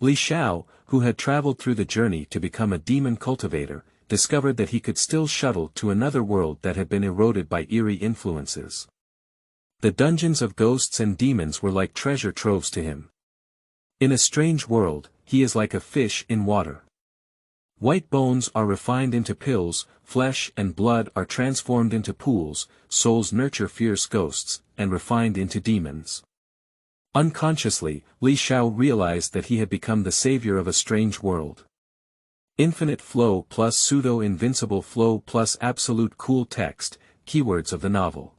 Li Xiao, who had traveled through the journey to become a demon cultivator, discovered that he could still shuttle to another world that had been eroded by eerie influences. The dungeons of ghosts and demons were like treasure troves to him. In a strange world, he is like a fish in water. White bones are refined into pills, flesh and blood are transformed into pools, souls nurture fierce ghosts, and refined into demons. Unconsciously, Li Xiao realized that he had become the savior of a strange world. Infinite flow plus pseudo-invincible flow plus absolute cool text, keywords of the novel.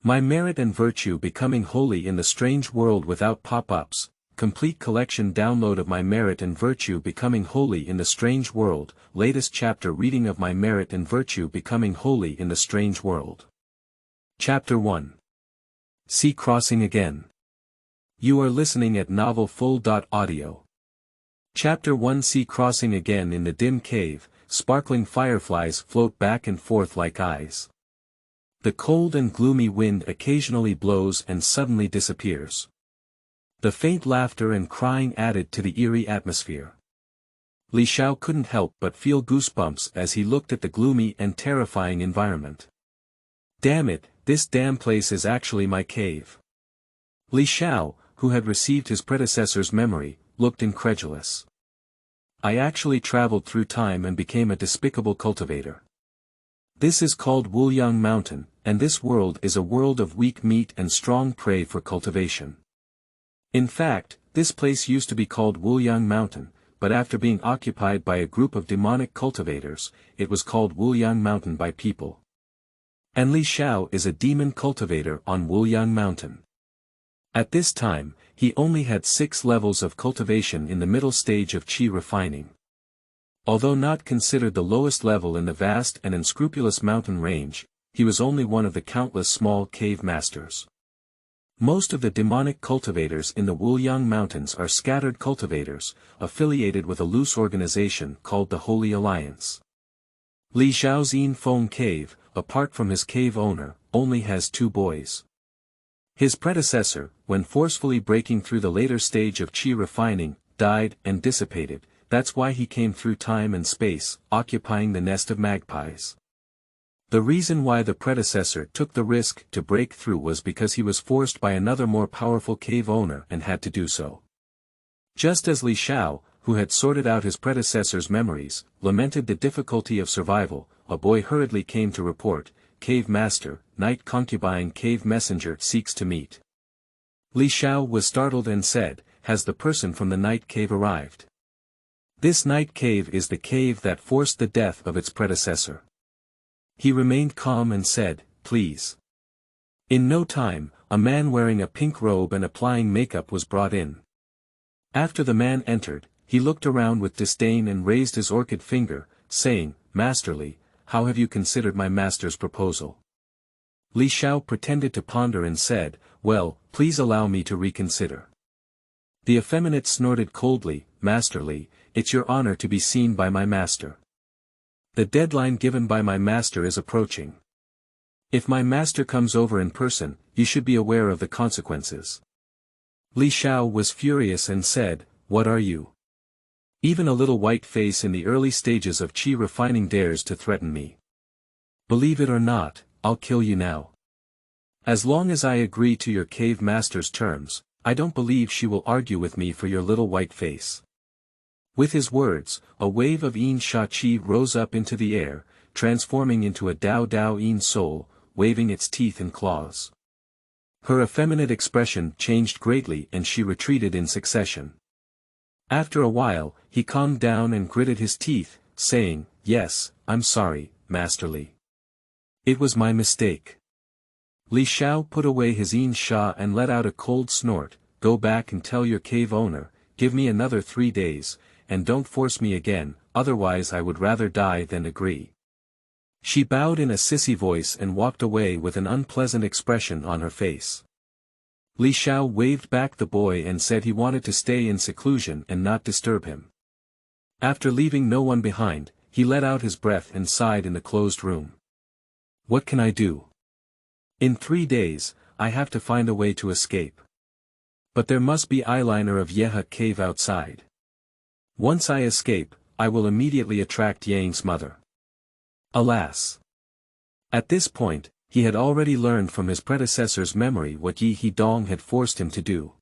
My merit and virtue becoming holy in the strange world without pop-ups. Complete collection download of My Merit and Virtue Becoming Holy in the Strange World, latest chapter reading of My Merit and Virtue Becoming Holy in the Strange World. Chapter 1. Sea Crossing Again. You are listening at novelfull.audio. Chapter 1. Sea Crossing Again. In the dim cave, sparkling fireflies float back and forth like eyes. The cold and gloomy wind occasionally blows and suddenly disappears. The faint laughter and crying added to the eerie atmosphere. Li Xiao couldn't help but feel goosebumps as he looked at the gloomy and terrifying environment. Damn it, this damn place is actually my cave. Li Xiao, who had received his predecessor's memory, looked incredulous. I actually traveled through time and became a despicable cultivator. This is called Wuliang Mountain, and this world is a world of weak meat and strong prey for cultivation. In fact, this place used to be called Wuliang Mountain, but after being occupied by a group of demonic cultivators, it was called Wuliang Mountain by people. And Li Xiao is a demon cultivator on Wuliang Mountain. At this time, he only had 6 levels of cultivation in the middle stage of qi refining. Although not considered the lowest level in the vast and unscrupulous mountain range, he was only one of the countless small cave masters. Most of the demonic cultivators in the Wuliang Mountains are scattered cultivators, affiliated with a loose organization called the Holy Alliance. Li Xiao's Feng cave, apart from his cave owner, only has 2 boys. His predecessor, when forcefully breaking through the later stage of qi refining, died and dissipated. That's why he came through time and space, occupying the nest of magpies. The reason why the predecessor took the risk to break through was because he was forced by another more powerful cave owner and had to do so. Just as Li Xiao, who had sorted out his predecessor's memories, lamented the difficulty of survival, a boy hurriedly came to report, "Cave Master, Night Concubine Cave Messenger seeks to meet." Li Xiao was startled and said, "Has the person from the night cave arrived?" This night cave is the cave that forced the death of its predecessor. He remained calm and said, "Please." In no time, a man wearing a pink robe and applying makeup was brought in. After the man entered, he looked around with disdain and raised his orchid finger, saying, "Masterly, how have you considered my master's proposal?" Li Xiao pretended to ponder and said, "Well, please allow me to reconsider." The effeminate snorted coldly, "Masterly, it's your honor to be seen by my master. The deadline given by my master is approaching. If my master comes over in person, you should be aware of the consequences." Li Xiao was furious and said, "What are you? Even a little white face in the early stages of qi refining dares to threaten me. Believe it or not, I'll kill you now. As long as I agree to your cave master's terms, I don't believe she will argue with me for your little white face." With his words, a wave of Yin Sha Qi rose up into the air, transforming into a Dao Dao Yin soul, waving its teeth and claws. Her effeminate expression changed greatly and she retreated in succession. After a while, he calmed down and gritted his teeth, saying, "Yes, I'm sorry, Masterly. It was my mistake." Li Xiao put away his Yin Sha and let out a cold snort, "Go back and tell your cave owner, give me another 3 days, and don't force me again, otherwise I would rather die than agree." She bowed in a sissy voice and walked away with an unpleasant expression on her face. Li Xiao waved back the boy and said he wanted to stay in seclusion and not disturb him. After leaving no one behind, he let out his breath and sighed in the closed room. "What can I do? In 3 days, I have to find a way to escape. But there must be eyeliner of Yeha cave outside." Once I escape, I will immediately attract Yang's mother. Alas! At this point, he had already learned from his predecessor's memory what Yi Hidong had forced him to do.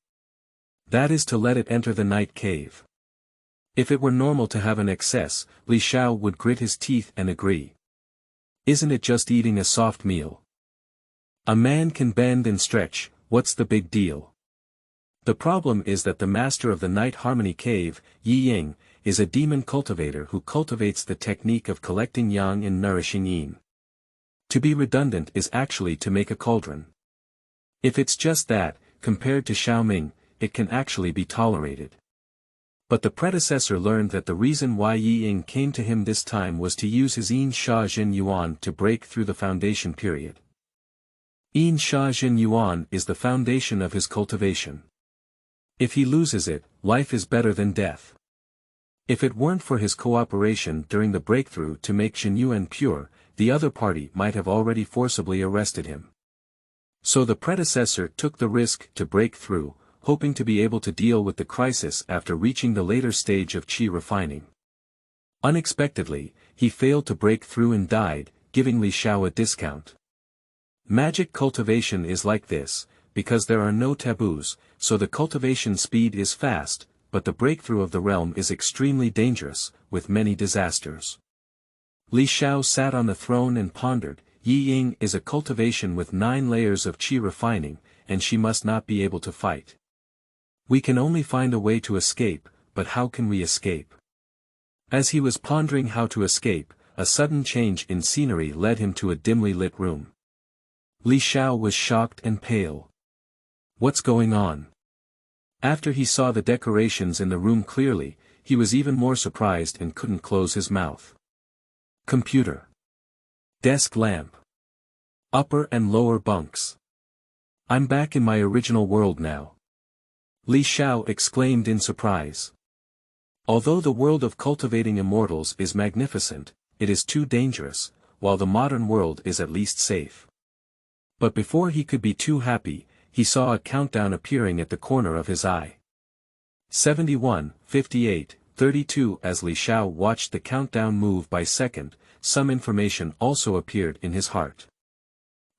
That is to let it enter the night cave. If it were normal to have an excess, Li Xiao would grit his teeth and agree. Isn't it just eating a soft meal? A man can bend and stretch, what's the big deal? The problem is that the master of the Night Harmony Cave, Yi Ying, is a demon cultivator who cultivates the technique of collecting yang and nourishing yin. To be redundant is actually to make a cauldron. If it's just that, compared to Xiaoming, it can actually be tolerated. But the predecessor learned that the reason why Yi Ying came to him this time was to use his Yin Sha Jin Yuan to break through the foundation period. Yin Sha Jin Yuan is the foundation of his cultivation. If he loses it, life is better than death. If it weren't for his cooperation during the breakthrough to make Xinyuan pure, the other party might have already forcibly arrested him. So the predecessor took the risk to break through, hoping to be able to deal with the crisis after reaching the later stage of qi refining. Unexpectedly, he failed to break through and died, giving Li Xiao a discount. Magic cultivation is like this, because there are no taboos, so the cultivation speed is fast, but the breakthrough of the realm is extremely dangerous, with many disasters. Li Xiao sat on the throne and pondered. Yi Ying is a cultivation with 9 layers of qi refining, and she must not be able to fight. We can only find a way to escape, but how can we escape? As he was pondering how to escape, a sudden change in scenery led him to a dimly lit room. Li Xiao was shocked and pale. What's going on? After he saw the decorations in the room clearly, he was even more surprised and couldn't close his mouth. Computer. Desk lamp. Upper and lower bunks. I'm back in my original world now. Li Xiao exclaimed in surprise. Although the world of cultivating immortals is magnificent, it is too dangerous, while the modern world is at least safe. But before he could be too happy, he saw a countdown appearing at the corner of his eye. 71, 58, 32. As Li Xiao watched the countdown move by second, some information also appeared in his heart.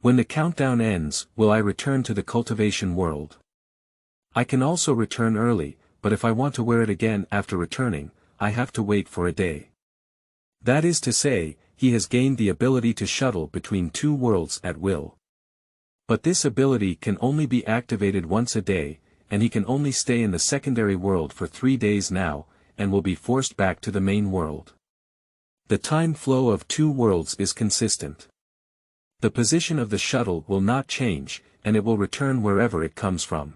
When the countdown ends, will I return to the cultivation world? I can also return early, but if I want to wear it again after returning, I have to wait for a day. That is to say, he has gained the ability to shuttle between 2 worlds at will. But this ability can only be activated once a day, and he can only stay in the secondary world for 3 days now, and will be forced back to the main world. The time flow of 2 worlds is consistent. The position of the shuttle will not change, and it will return wherever it comes from.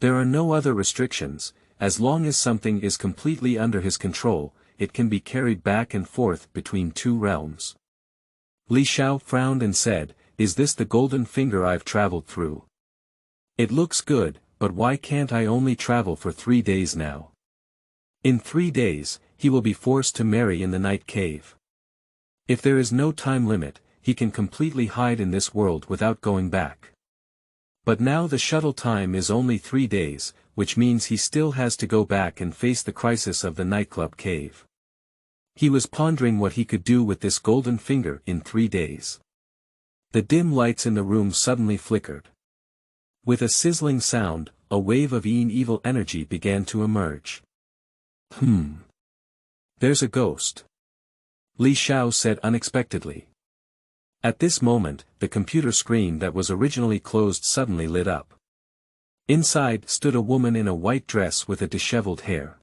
There are no other restrictions. As long as something is completely under his control, it can be carried back and forth between 2 realms. Li Xiao frowned and said, "Is this the golden finger I've traveled through? It looks good, but why can't I only travel for 3 days now?" In 3 days, he will be forced to marry in the night cave. If there is no time limit, he can completely hide in this world without going back. But now the shuttle time is only 3 days, which means he still has to go back and face the crisis of the nightclub cave. He was pondering what he could do with this golden finger in 3 days. The dim lights in the room suddenly flickered. With a sizzling sound, a wave of evil energy began to emerge. There's a ghost. Li Xiao said unexpectedly. At this moment, the computer screen that was originally closed suddenly lit up. Inside stood a woman in a white dress with a disheveled hair.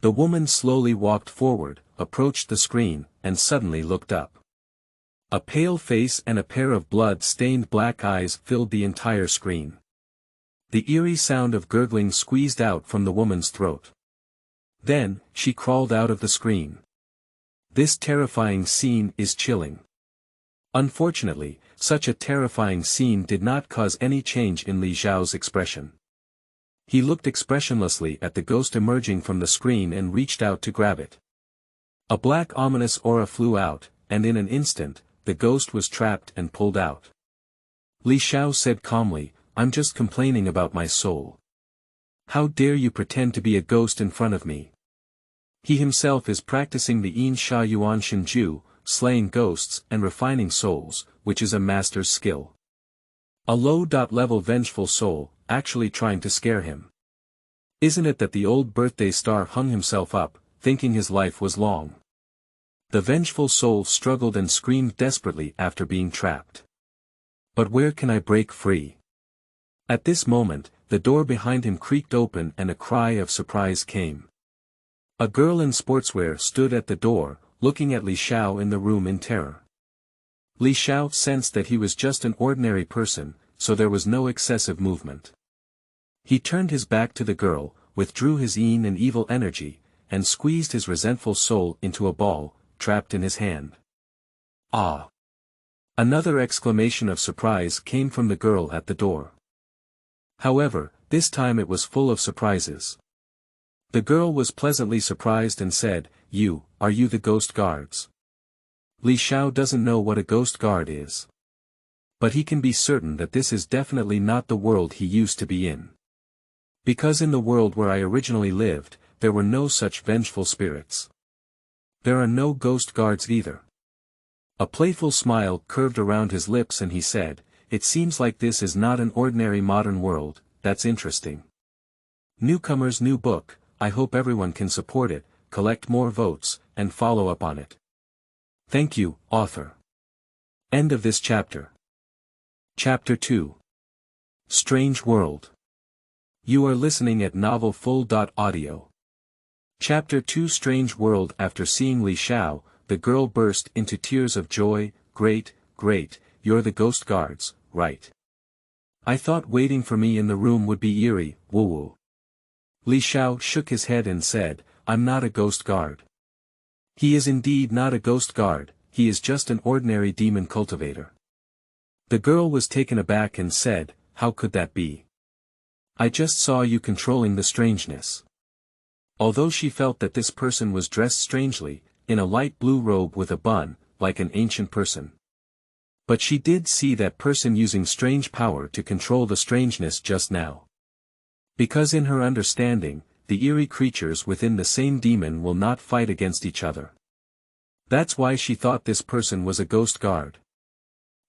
The woman slowly walked forward, approached the screen, and suddenly looked up. A pale face and a pair of blood-stained black eyes filled the entire screen. The eerie sound of gurgling squeezed out from the woman's throat. Then, she crawled out of the screen. This terrifying scene is chilling. Unfortunately, such a terrifying scene did not cause any change in Li Xiao's expression. He looked expressionlessly at the ghost emerging from the screen and reached out to grab it. A black ominous aura flew out, and in an instant, the ghost was trapped and pulled out. Li Xiao said calmly, "I'm just complaining about my soul. How dare you pretend to be a ghost in front of me? He himself is practicing the Yin Sha Yuan Shinju, slaying ghosts and refining souls, which is a master's skill. A low-level vengeful soul, actually trying to scare him. Isn't it that the old birthday star hung himself up, thinking his life was long? The vengeful soul struggled and screamed desperately after being trapped. But where can I break free? At this moment, the door behind him creaked open and a cry of surprise came. A girl in sportswear stood at the door, looking at Xiao in the room in terror. Xiao sensed that he was just an ordinary person, so there was no excessive movement. He turned his back to the girl, withdrew his yin and evil energy, and squeezed his resentful soul into a ball, trapped in his hand. Ah! Another exclamation of surprise came from the girl at the door. However, this time it was full of surprises. The girl was pleasantly surprised and said, Are you the ghost guards? Xiao doesn't know what a ghost guard is. But he can be certain that this is definitely not the world he used to be in. Because in the world where I originally lived, there were no such vengeful spirits. There are no ghost guards either. A playful smile curved around his lips and he said, It seems like this is not an ordinary modern world. That's interesting. Newcomer's new book, I hope everyone can support it, collect more votes, and follow up on it. Thank you, author. End of this chapter. Chapter 2. Strange World. You are listening at novelfull.audio. Chapter 2 Strange World. After seeing Xiao, the girl burst into tears of joy. Great, you're the ghost guards, right? I thought waiting for me in the room would be eerie, woo-woo. Xiao shook his head and said, I'm not a ghost guard. He is indeed not a ghost guard, he is just an ordinary demon cultivator. The girl was taken aback and said, How could that be? I just saw you controlling the strangeness. Although she felt that this person was dressed strangely, in a light blue robe with a bun, like an ancient person. But she did see that person using strange power to control the strangeness just now. Because in her understanding, the eerie creatures within the same demon will not fight against each other. That's why she thought this person was a ghost guard.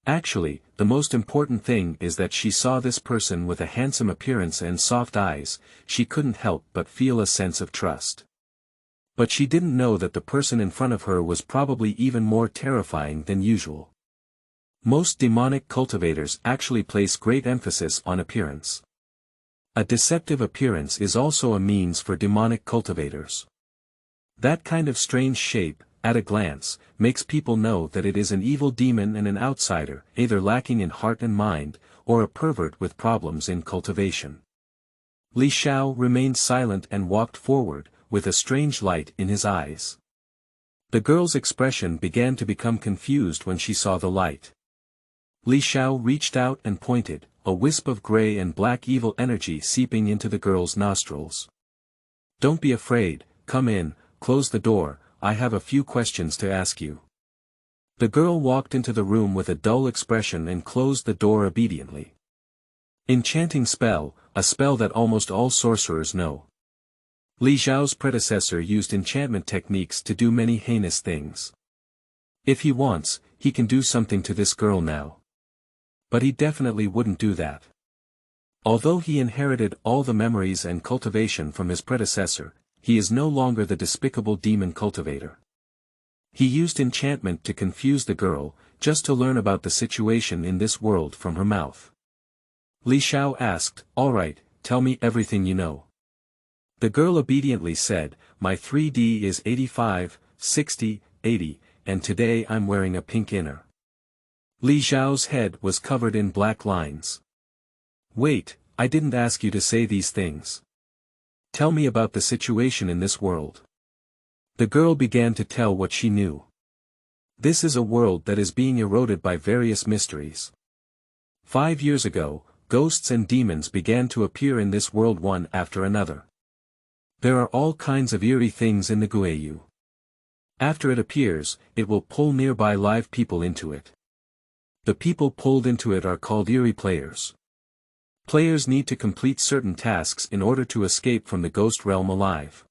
Actually, the most important thing is that she saw this person with a handsome appearance and soft eyes, she couldn't help but feel a sense of trust. But she didn't know that the person in front of her was probably even more terrifying than usual. Most demonic cultivators actually place great emphasis on appearance. A deceptive appearance is also a means for demonic cultivators. That kind of strange shape, at a glance, makes people know that it is an evil demon and an outsider, either lacking in heart and mind, or a pervert with problems in cultivation. Xiao remained silent and walked forward, with a strange light in his eyes. The girl's expression began to become confused when she saw the light. Xiao reached out and pointed, a wisp of gray and black evil energy seeping into the girl's nostrils. Don't be afraid, come in, close the door, I have a few questions to ask you. The girl walked into the room with a dull expression and closed the door obediently. Enchanting spell, a spell that almost all sorcerers know. Xiao's predecessor used enchantment techniques to do many heinous things. If he wants, he can do something to this girl now. But he definitely wouldn't do that. Although he inherited all the memories and cultivation from his predecessor, he is no longer the despicable demon cultivator. He used enchantment to confuse the girl, just to learn about the situation in this world from her mouth. Xiao asked, All right, tell me everything you know. The girl obediently said, My 3D is 85, 60, 80, and today I'm wearing a pink inner. Xiao's head was covered in black lines. Wait, I didn't ask you to say these things. Tell me about the situation in this world. The girl began to tell what she knew. This is a world that is being eroded by various mysteries. 5 years ago, ghosts and demons began to appear in this world one after another. There are all kinds of eerie things in the Guayu. After it appears, it will pull nearby live people into it. The people pulled into it are called eerie players. Players need to complete certain tasks in order to escape from the ghost realm alive.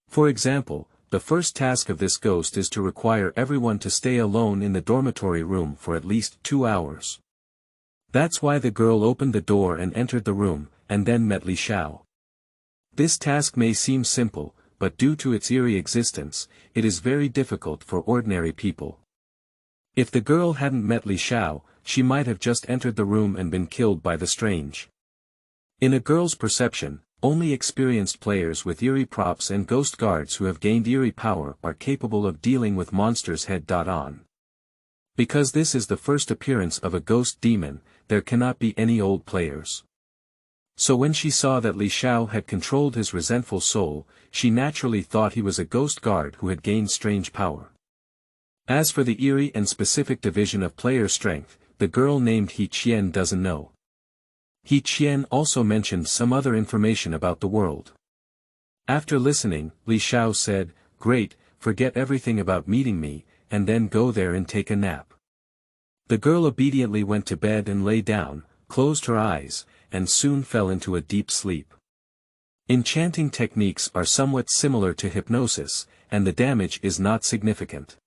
For example, the first task of this ghost is to require everyone to stay alone in the dormitory room for at least 2 hours. That's why the girl opened the door and entered the room, and then met Xiao. This task may seem simple, but due to its eerie existence, it is very difficult for ordinary people. If the girl hadn't met Xiao, she might have just entered the room and been killed by the strange. In a girl's perception, only experienced players with eerie props and ghost guards who have gained eerie power are capable of dealing with monsters head-on. Because this is the first appearance of a ghost demon, there cannot be any old players. So when she saw that Xiao had controlled his resentful soul, she naturally thought he was a ghost guard who had gained strange power. As for the eerie and specific division of player strength, the girl named He Qian doesn't know. He Qian also mentioned some other information about the world. After listening, Xiao said, "Great, forget everything about meeting me, and then go there and take a nap." The girl obediently went to bed and lay down, closed her eyes, and soon fell into a deep sleep. Enchanting techniques are somewhat similar to hypnosis, and the damage is not significant.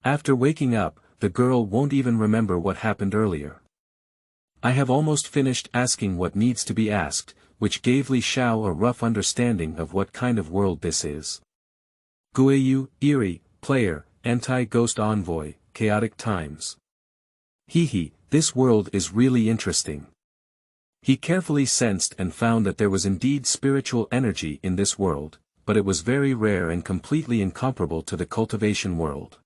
After waking up, the girl won't even remember what happened earlier. I have almost finished asking what needs to be asked, which gave Xiao a rough understanding of what kind of world this is. Guiyu, eerie, player, anti-ghost envoy, chaotic times. This world is really interesting. He carefully sensed and found that there was indeed spiritual energy in this world, but it was very rare and completely incomparable to the cultivation world.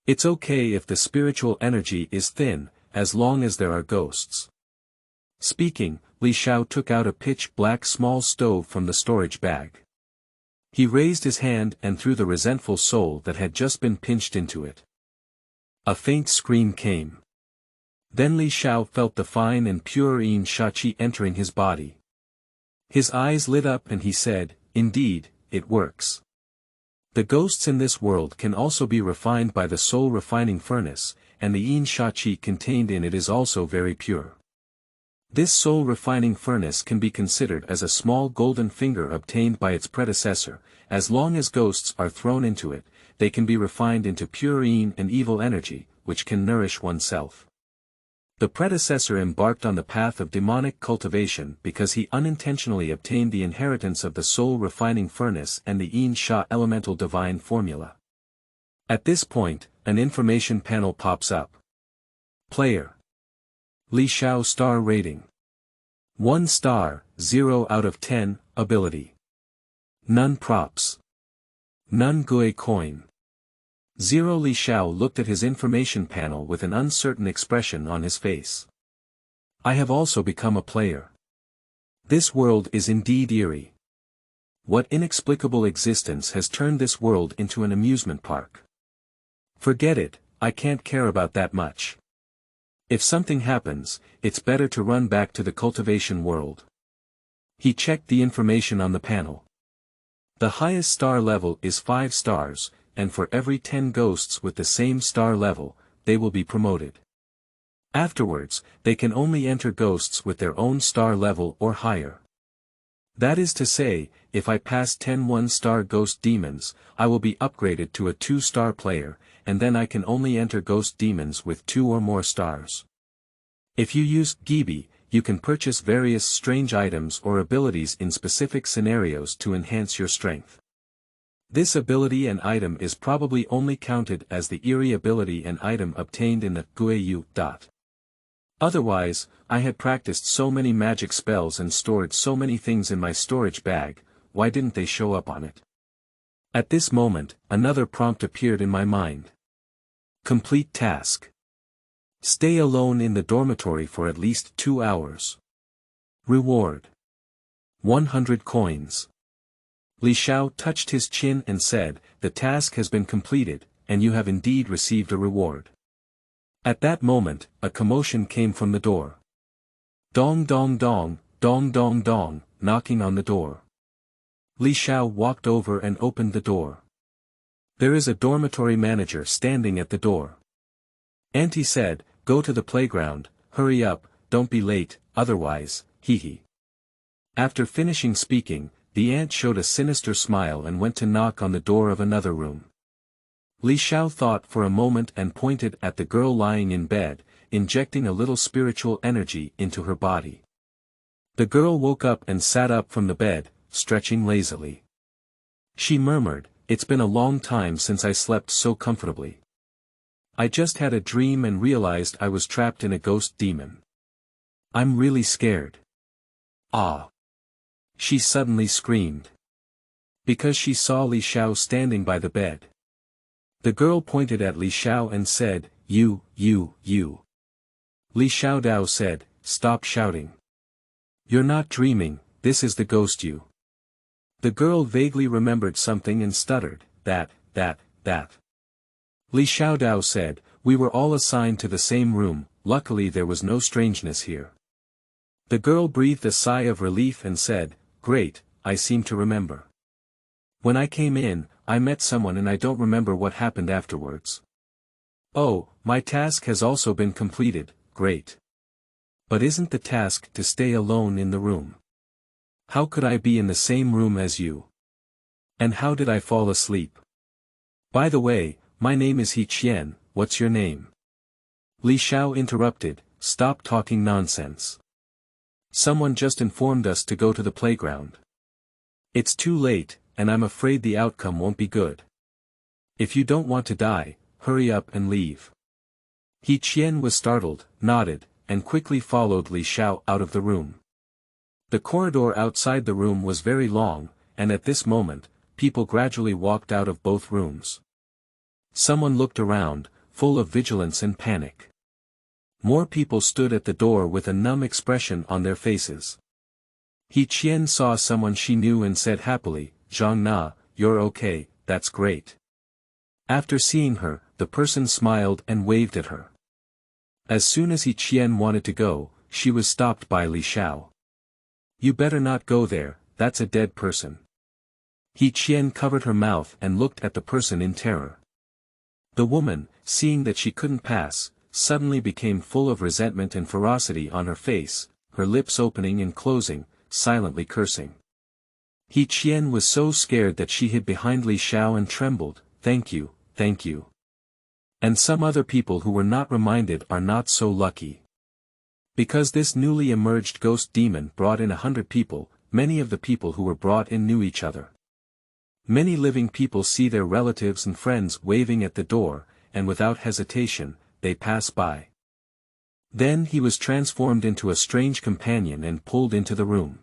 It's okay if the spiritual energy is thin, as long as there are ghosts. Speaking, Xiao took out a pitch-black small stove from the storage bag. He raised his hand and threw the resentful soul that had just been pinched into it. A faint scream came. Then Xiao felt the fine and pure yin shachi entering his body. His eyes lit up and he said, "Indeed, it works. The ghosts in this world can also be refined by the soul refining furnace, and the yin shachi contained in it is also very pure. This soul refining furnace can be considered as a small golden finger obtained by its predecessor. As long as ghosts are thrown into it, they can be refined into pure yin and evil energy, which can nourish oneself. The predecessor embarked on the path of demonic cultivation because he unintentionally obtained the inheritance of the soul refining furnace and the yin sha elemental divine formula. At this point, an information panel pops up. Player. Xiao star rating. 1 star, 0 out of 10, ability. None props. None gui coin. 0 Xiao looked at his information panel with an uncertain expression on his face. I have also become a player. This world is indeed eerie. What inexplicable existence has turned this world into an amusement park? Forget it, I can't care about that much. If something happens, it's better to run back to the cultivation world. He checked the information on the panel. The highest star level is 5 stars, and for every 10 ghosts with the same star level, they will be promoted. Afterwards, they can only enter ghosts with their own star level or higher. That is to say, if I pass 10 1-star ghost demons, I will be upgraded to a 2-star player, and then I can only enter ghost demons with 2 or more stars. If you use Gibi, you can purchase various strange items or abilities in specific scenarios to enhance your strength. This ability and item is probably only counted as the eerie ability and item obtained in the Guiyu. Otherwise, I had practiced so many magic spells and stored so many things in my storage bag, why didn't they show up on it? At this moment, another prompt appeared in my mind. Complete task. Stay alone in the dormitory for at least 2 hours. Reward. 100 coins. Xiao touched his chin and said, "The task has been completed, and you have indeed received a reward." At that moment, a commotion came from the door. Dong dong dong, dong dong dong, knocking on the door. Xiao walked over and opened the door. There is a dormitory manager standing at the door. Auntie said, "Go to the playground, hurry up, don't be late, otherwise, hee hee." After finishing speaking, the ant showed a sinister smile and went to knock on the door of another room. Xiao thought for a moment and pointed at the girl lying in bed, injecting a little spiritual energy into her body. The girl woke up and sat up from the bed, stretching lazily. She murmured, "It's been a long time since I slept so comfortably. I just had a dream and realized I was trapped in a ghost demon. I'm really scared." "Ah!" she suddenly screamed. Because she saw Xiao standing by the bed. The girl pointed at Xiao and said, You. Xiao Dao said, "Stop shouting. You're not dreaming, this is the ghost you." The girl vaguely remembered something and stuttered, that. Xiao Dao said, "We were all assigned to the same room, luckily there was no strangeness here." The girl breathed a sigh of relief and said, "Great, I seem to remember. When I came in, I met someone and I don't remember what happened afterwards." "Oh, my task has also been completed, great. But isn't the task to stay alone in the room? How could I be in the same room as you? And how did I fall asleep? By the way, my name is Qian, what's your name?" Xiao interrupted, "Stop talking nonsense. Someone just informed us to go to the playground. It's too late, and I'm afraid the outcome won't be good. If you don't want to die, hurry up and leave." Qian was startled, nodded, and quickly followed Xiao out of the room. The corridor outside the room was very long, and at this moment, people gradually walked out of both rooms. Someone looked around, full of vigilance and panic. More people stood at the door with a numb expression on their faces. Qian saw someone she knew and said happily, "Zhang Na, you're okay, that's great." After seeing her, the person smiled and waved at her. As soon as Qian wanted to go, she was stopped by Xiao. "You better not go there, that's a dead person." Qian covered her mouth and looked at the person in terror. The woman, seeing that she couldn't pass, suddenly became full of resentment and ferocity on her face, her lips opening and closing, silently cursing. Qian was so scared that she hid behind Xiao and trembled, thank you. And some other people who were not reminded are not so lucky. Because this newly emerged ghost demon brought in 100 people, many of the people who were brought in knew each other. Many living people see their relatives and friends waving at the door, and without hesitation, they pass by. Then he was transformed into a strange companion and pulled into the room.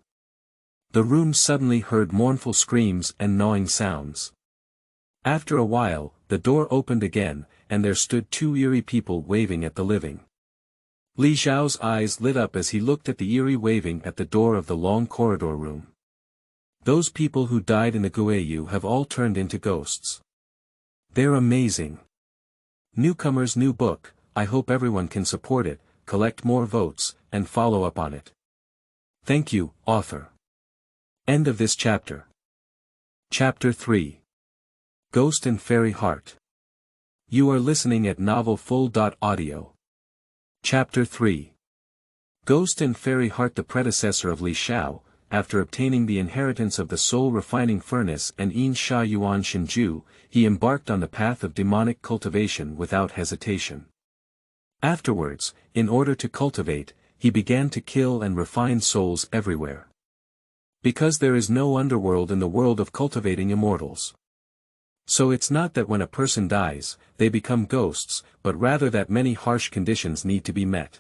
The room suddenly heard mournful screams and gnawing sounds. After a while, the door opened again, and there stood 2 eerie people waving at the living. Xiao's eyes lit up as he looked at the eerie waving at the door of the long corridor room. Those people who died in the Guayu have all turned into ghosts. They're amazing. Newcomer's new book, I hope everyone can support it, collect more votes, and follow up on it. Thank you, author. End of this chapter. Chapter 3. Ghost and Fairy Heart. You are listening at novelfull.audio. Chapter 3. Ghost and Fairy Heart. The predecessor of Xiao, after obtaining the inheritance of the soul refining furnace and Yin Sha Yuan Shinju, he embarked on the path of demonic cultivation without hesitation. Afterwards, in order to cultivate, he began to kill and refine souls everywhere. Because there is no underworld in the world of cultivating immortals. So it's not that when a person dies, they become ghosts, but rather that many harsh conditions need to be met.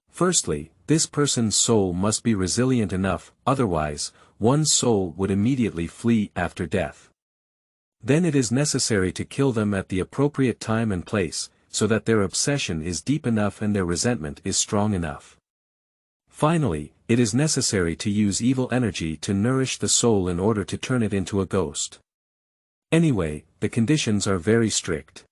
Firstly, this person's soul must be resilient enough, otherwise, one's soul would immediately flee after death. Then it is necessary to kill them at the appropriate time and place, so that their obsession is deep enough and their resentment is strong enough. Finally, it is necessary to use evil energy to nourish the soul in order to turn it into a ghost. Anyway, the conditions are very strict.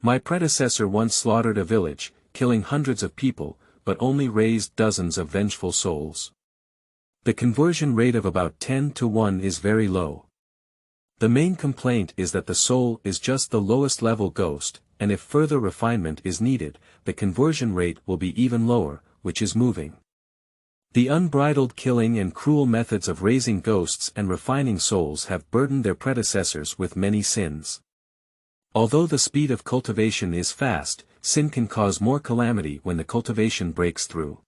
My predecessor once slaughtered a village, killing hundreds of people, but only raised dozens of vengeful souls. The conversion rate of about 10 to 1 is very low. The main complaint is that the soul is just the lowest level ghost, and if further refinement is needed, the conversion rate will be even lower, which is moving. The unbridled killing and cruel methods of raising ghosts and refining souls have burdened their predecessors with many sins. Although the speed of cultivation is fast, sin can cause more calamity when the cultivation breaks through.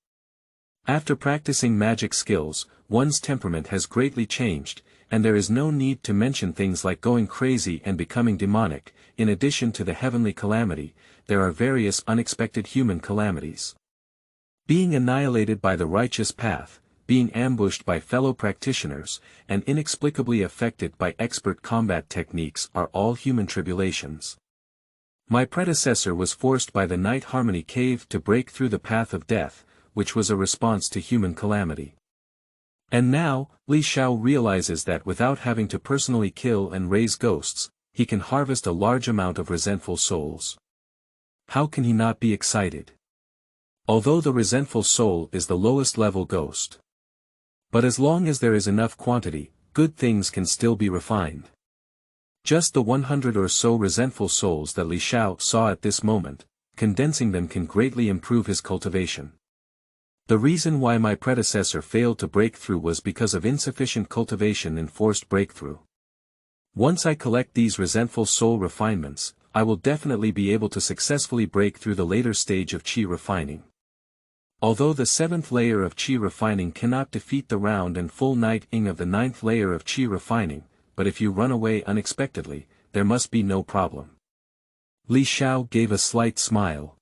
After practicing magic skills, one's temperament has greatly changed, and there is no need to mention things like going crazy and becoming demonic. In addition to the heavenly calamity, there are various unexpected human calamities. Being annihilated by the righteous path, being ambushed by fellow practitioners, and inexplicably affected by expert combat techniques are all human tribulations. My predecessor was forced by the Night Harmony Cave to break through the path of death, which was a response to human calamity. And now, Xiao realizes that without having to personally kill and raise ghosts, he can harvest a large amount of resentful souls. How can he not be excited? Although the resentful soul is the lowest level ghost. But as long as there is enough quantity, good things can still be refined. Just the 100 or so resentful souls that Xiao saw at this moment, condensing them can greatly improve his cultivation. The reason why my predecessor failed to break through was because of insufficient cultivation and forced breakthrough. Once I collect these resentful soul refinements, I will definitely be able to successfully break through the later stage of qi refining. Although the 7th layer of qi refining cannot defeat the round and full night-ing of the 9th layer of qi refining, but if you run away unexpectedly, there must be no problem. Xiao gave a slight smile.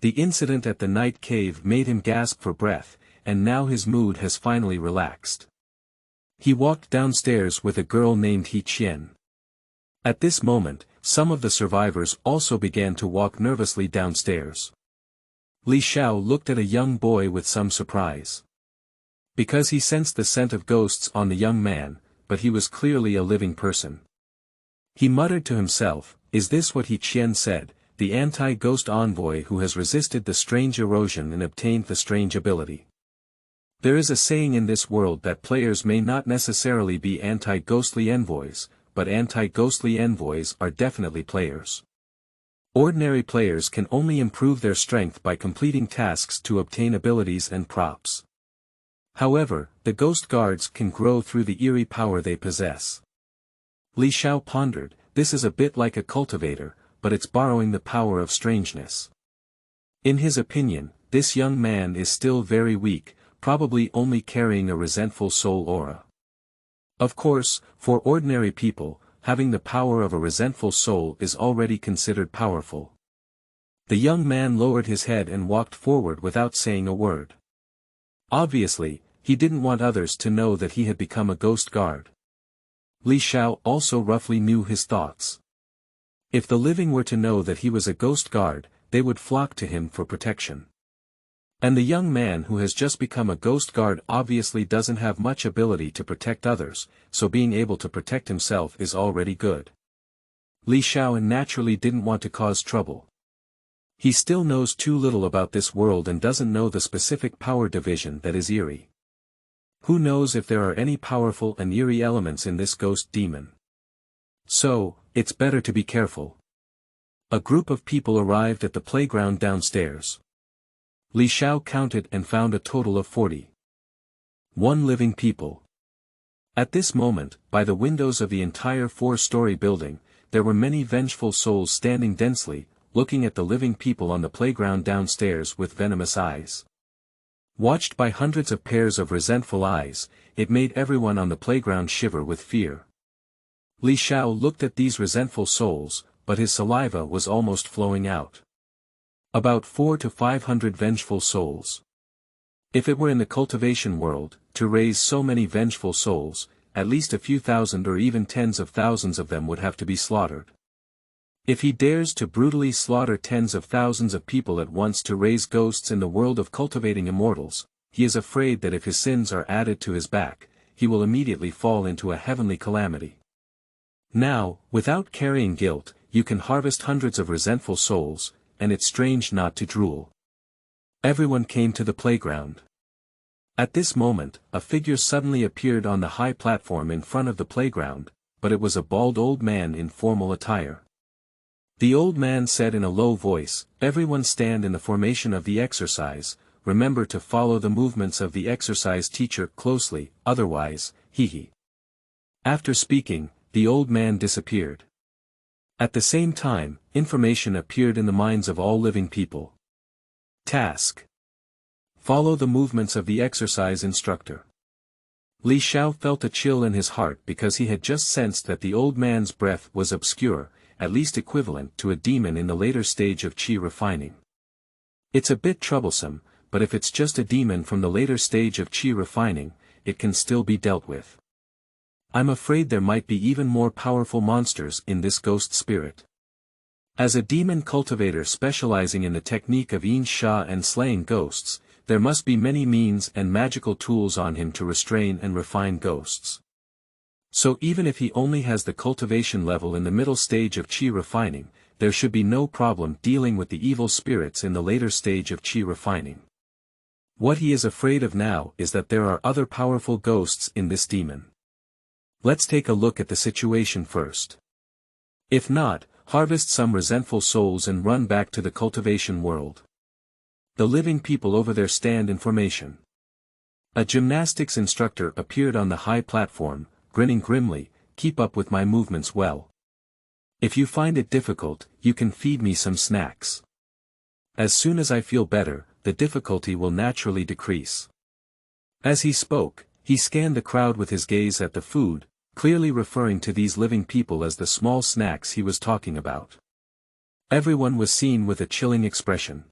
The incident at the night cave made him gasp for breath, and now his mood has finally relaxed. He walked downstairs with a girl named He Qian. At this moment, some of the survivors also began to walk nervously downstairs. Xiao looked at a young boy with some surprise. Because he sensed the scent of ghosts on the young man, but he was clearly a living person. He muttered to himself, "Is this what He Qian said, the anti-ghost envoy who has resisted the strange erosion and obtained the strange ability?" There is a saying in this world that players may not necessarily be anti-ghostly envoys, but anti-ghostly envoys are definitely players. Ordinary players can only improve their strength by completing tasks to obtain abilities and props. However, the ghost guards can grow through the eerie power they possess. Xiao pondered, this is a bit like a cultivator, but it's borrowing the power of strangeness. In his opinion, this young man is still very weak, probably only carrying a resentful soul aura. Of course, for ordinary people, having the power of a resentful soul is already considered powerful. The young man lowered his head and walked forward without saying a word. Obviously, he didn't want others to know that he had become a ghost guard. Xiao also roughly knew his thoughts. If the living were to know that he was a ghost guard, they would flock to him for protection. And the young man who has just become a ghost guard obviously doesn't have much ability to protect others, so being able to protect himself is already good. Xiao naturally didn't want to cause trouble. He still knows too little about this world and doesn't know the specific power division that is eerie. Who knows if there are any powerful and eerie elements in this ghost demon? So, it's better to be careful. A group of people arrived at the playground downstairs. Xiao counted and found a total of 41 living people. At this moment, by the windows of the entire 4-story building, there were many vengeful souls standing densely, looking at the living people on the playground downstairs with venomous eyes. Watched by hundreds of pairs of resentful eyes, it made everyone on the playground shiver with fear. Xiao looked at these resentful souls, but his saliva was almost flowing out. About 400 to 500 vengeful souls. If it were in the cultivation world, to raise so many vengeful souls, at least a few thousand or even tens of thousands of them would have to be slaughtered. If he dares to brutally slaughter tens of thousands of people at once to raise ghosts in the world of cultivating immortals, he is afraid that if his sins are added to his back, he will immediately fall into a heavenly calamity. Now, without carrying guilt, you can harvest hundreds of resentful souls, and it's strange not to drool. Everyone came to the playground. At this moment, a figure suddenly appeared on the high platform in front of the playground, but it was a bald old man in formal attire. The old man said in a low voice, "Everyone stand in the formation of the exercise, remember to follow the movements of the exercise teacher closely, otherwise, hee. After speaking, the old man disappeared. At the same time, information appeared in the minds of all living people. Task: follow the movements of the exercise instructor. Xiao felt a chill in his heart because he had just sensed that the old man's breath was obscure, at least equivalent to a demon in the later stage of qi refining. It's a bit troublesome, but if it's just a demon from the later stage of qi refining, it can still be dealt with. I'm afraid there might be even more powerful monsters in this ghost spirit. As a demon cultivator specializing in the technique of yin sha and slaying ghosts, there must be many means and magical tools on him to restrain and refine ghosts. So even if he only has the cultivation level in the middle stage of qi refining, there should be no problem dealing with the evil spirits in the later stage of qi refining. What he is afraid of now is that there are other powerful ghosts in this demon. Let's take a look at the situation first. If not, harvest some resentful souls and run back to the cultivation world. The living people over there stand in formation. A gymnastics instructor appeared on the high platform, grinning grimly, "Keep up with my movements well. If you find it difficult, you can feed me some snacks. As soon as I feel better, the difficulty will naturally decrease." As he spoke, he scanned the crowd with his gaze at the food, clearly referring to these living people as the small snacks he was talking about. Everyone was seen with a chilling expression.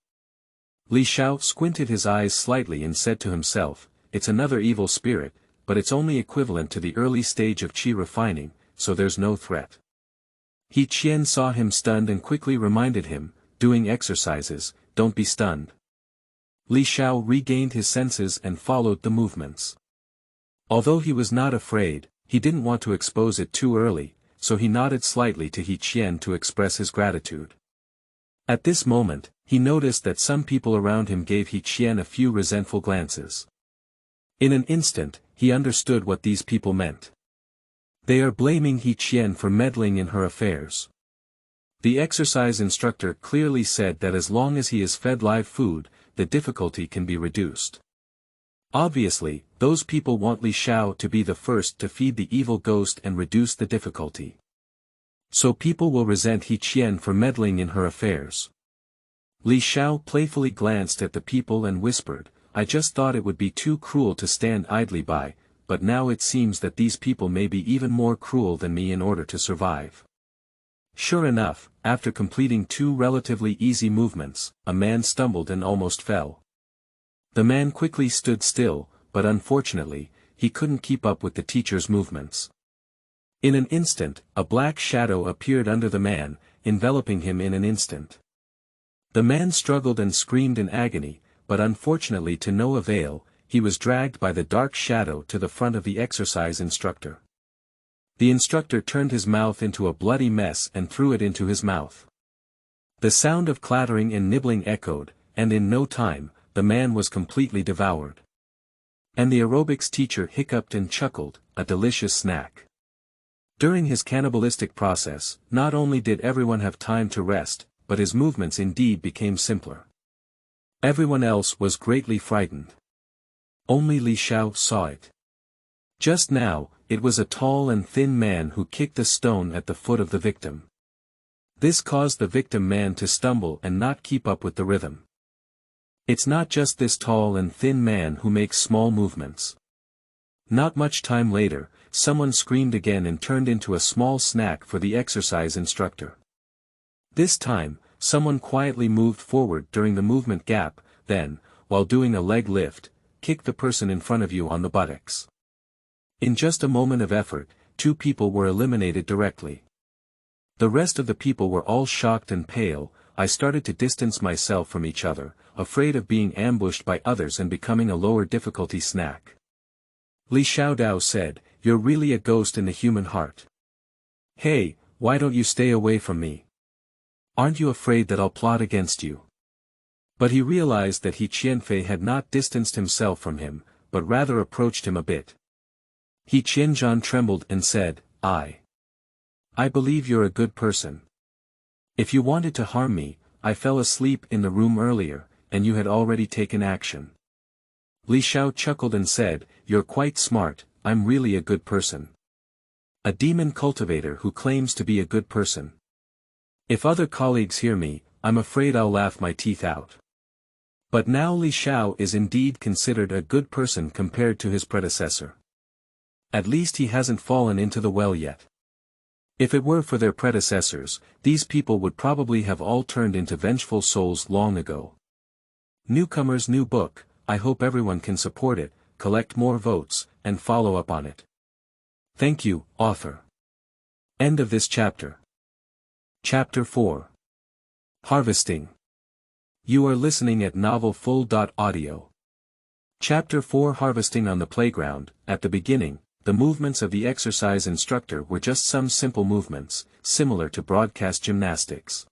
Xiao squinted his eyes slightly and said to himself, "It's another evil spirit, but it's only equivalent to the early stage of qi refining, so there's no threat." He Qian saw him stunned and quickly reminded him, "Doing exercises, don't be stunned." Xiao regained his senses and followed the movements. Although he was not afraid, he didn't want to expose it too early, so he nodded slightly to He Qian to express his gratitude. At this moment, he noticed that some people around him gave He Qian a few resentful glances. In an instant, he understood what these people meant. They are blaming He Qian for meddling in her affairs. The exercise instructor clearly said that as long as he is fed live food, the difficulty can be reduced. Obviously, those people want Xiao to be the first to feed the evil ghost and reduce the difficulty. So people will resent He Qian for meddling in her affairs. Xiao playfully glanced at the people and whispered, "I just thought it would be too cruel to stand idly by, but now it seems that these people may be even more cruel than me in order to survive." Sure enough, after completing 2 relatively easy movements, a man stumbled and almost fell. The man quickly stood still, but unfortunately, he couldn't keep up with the teacher's movements. In an instant, a black shadow appeared under the man, enveloping him in an instant. The man struggled and screamed in agony, but unfortunately to no avail, he was dragged by the dark shadow to the front of the exercise instructor. The instructor turned his mouth into a bloody mess and threw it into his mouth. The sound of clattering and nibbling echoed, and in no time, the man was completely devoured. And the aerobics teacher hiccuped and chuckled, a delicious snack. During his cannibalistic process, not only did everyone have time to rest, but his movements indeed became simpler. Everyone else was greatly frightened. Only Xiao saw it. Just now, it was a tall and thin man who kicked a stone at the foot of the victim. This caused the victim man to stumble and not keep up with the rhythm. It's not just this tall and thin man who makes small movements. Not much time later, someone screamed again and turned into a small snack for the exercise instructor. This time, someone quietly moved forward during the movement gap, then, while doing a leg lift, kicked the person in front of you on the buttocks. In just a moment of effort, 2 people were eliminated directly. The rest of the people were all shocked and pale. I started to distance myself from each other, afraid of being ambushed by others and becoming a lower difficulty snack. Xiao said, "You're really a ghost in the human heart. Hey, why don't you stay away from me? Aren't you afraid that I'll plot against you?" But he realized that He Qianfei had not distanced himself from him, but rather approached him a bit. He Qianzhan trembled and said, I believe you're a good person. If you wanted to harm me, I fell asleep in the room earlier, and you had already taken action. Li Xiao chuckled and said, "You're quite smart, I'm really a good person. A demon cultivator who claims to be a good person. If other colleagues hear me, I'm afraid I'll laugh my teeth out." But now Li Xiao is indeed considered a good person compared to his predecessor. At least he hasn't fallen into the well yet. If it were for their predecessors, these people would probably have all turned into vengeful souls long ago. Newcomer's new book, I hope everyone can support it, collect more votes, and follow up on it. Thank you, author. End of this chapter. Chapter 4. Harvesting. You are listening at novelfull.audio. Chapter 4. Harvesting. On the playground. At the beginning, the movements of the exercise instructor were just some simple movements, similar to broadcast gymnastics.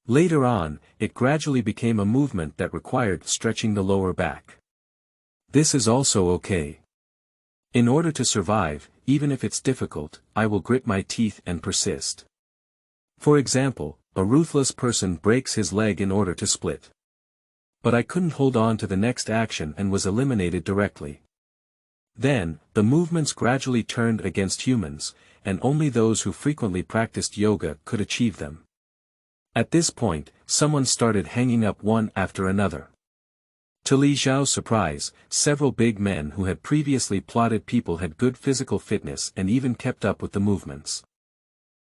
Later on, it gradually became a movement that required stretching the lower back. This is also okay. In order to survive, even if it's difficult, I will grit my teeth and persist. For example, a ruthless person breaks his leg in order to split. But I couldn't hold on to the next action and was eliminated directly. Then, the movements gradually turned against humans, and only those who frequently practiced yoga could achieve them. At this point, someone started hanging up one after another. To Li Xiao's surprise, several big men who had previously plotted people had good physical fitness and even kept up with the movements.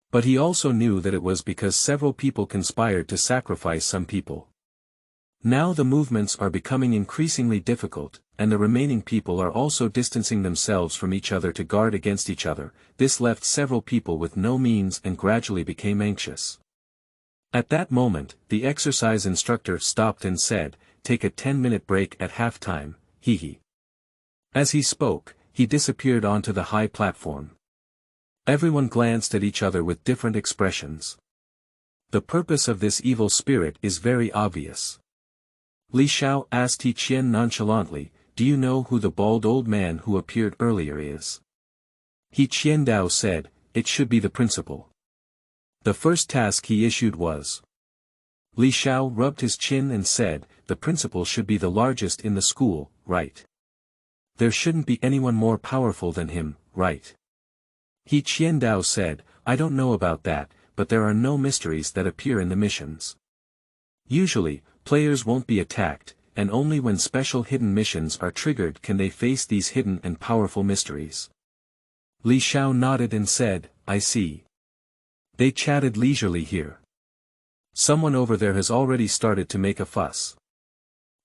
But he also knew that it was because several people conspired to sacrifice some people. Now the movements are becoming increasingly difficult, and the remaining people are also distancing themselves from each other to guard against each other. This left several people with no means and gradually became anxious. At that moment, the exercise instructor stopped and said, "Take a 10-minute break at halftime, hee." As he spoke, he disappeared onto the high platform. Everyone glanced at each other with different expressions. The purpose of this evil spirit is very obvious. Li Xiao asked He Qian nonchalantly, "Do you know who the bald old man who appeared earlier is?" He Qian Dao said, "It should be the principal." The first task he issued was. Li Xiao rubbed his chin and said, "The principal should be the largest in the school, right? There shouldn't be anyone more powerful than him, right?" He Qian Dao said, "I don't know about that, but there are no mysteries that appear in the missions. Usually, players won't be attacked, and only when special hidden missions are triggered can they face these hidden and powerful mysteries." Li Xiao nodded and said, "I see." They chatted leisurely here. Someone over there has already started to make a fuss.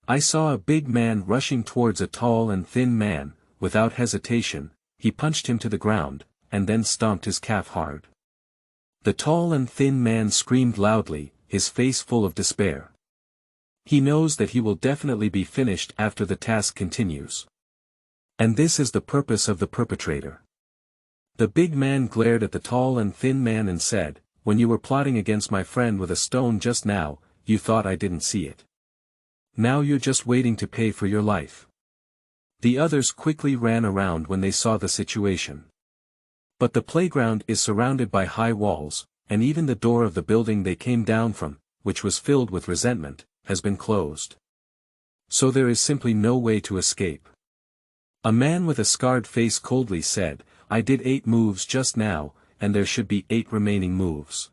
I saw a big man rushing towards a tall and thin man. Without hesitation, he punched him to the ground, and then stomped his calf hard. The tall and thin man screamed loudly, his face full of despair. He knows that he will definitely be finished after the task continues. And this is the purpose of the perpetrator. The big man glared at the tall and thin man and said, "When you were plotting against my friend with a stone just now, you thought I didn't see it. Now you're just waiting to pay for your life." The others quickly ran around when they saw the situation. But the playground is surrounded by high walls, and even the door of the building they came down from, which was filled with resentment, has been closed. So there is simply no way to escape. A man with a scarred face coldly said, "I did 8 moves just now, and there should be 8 remaining moves.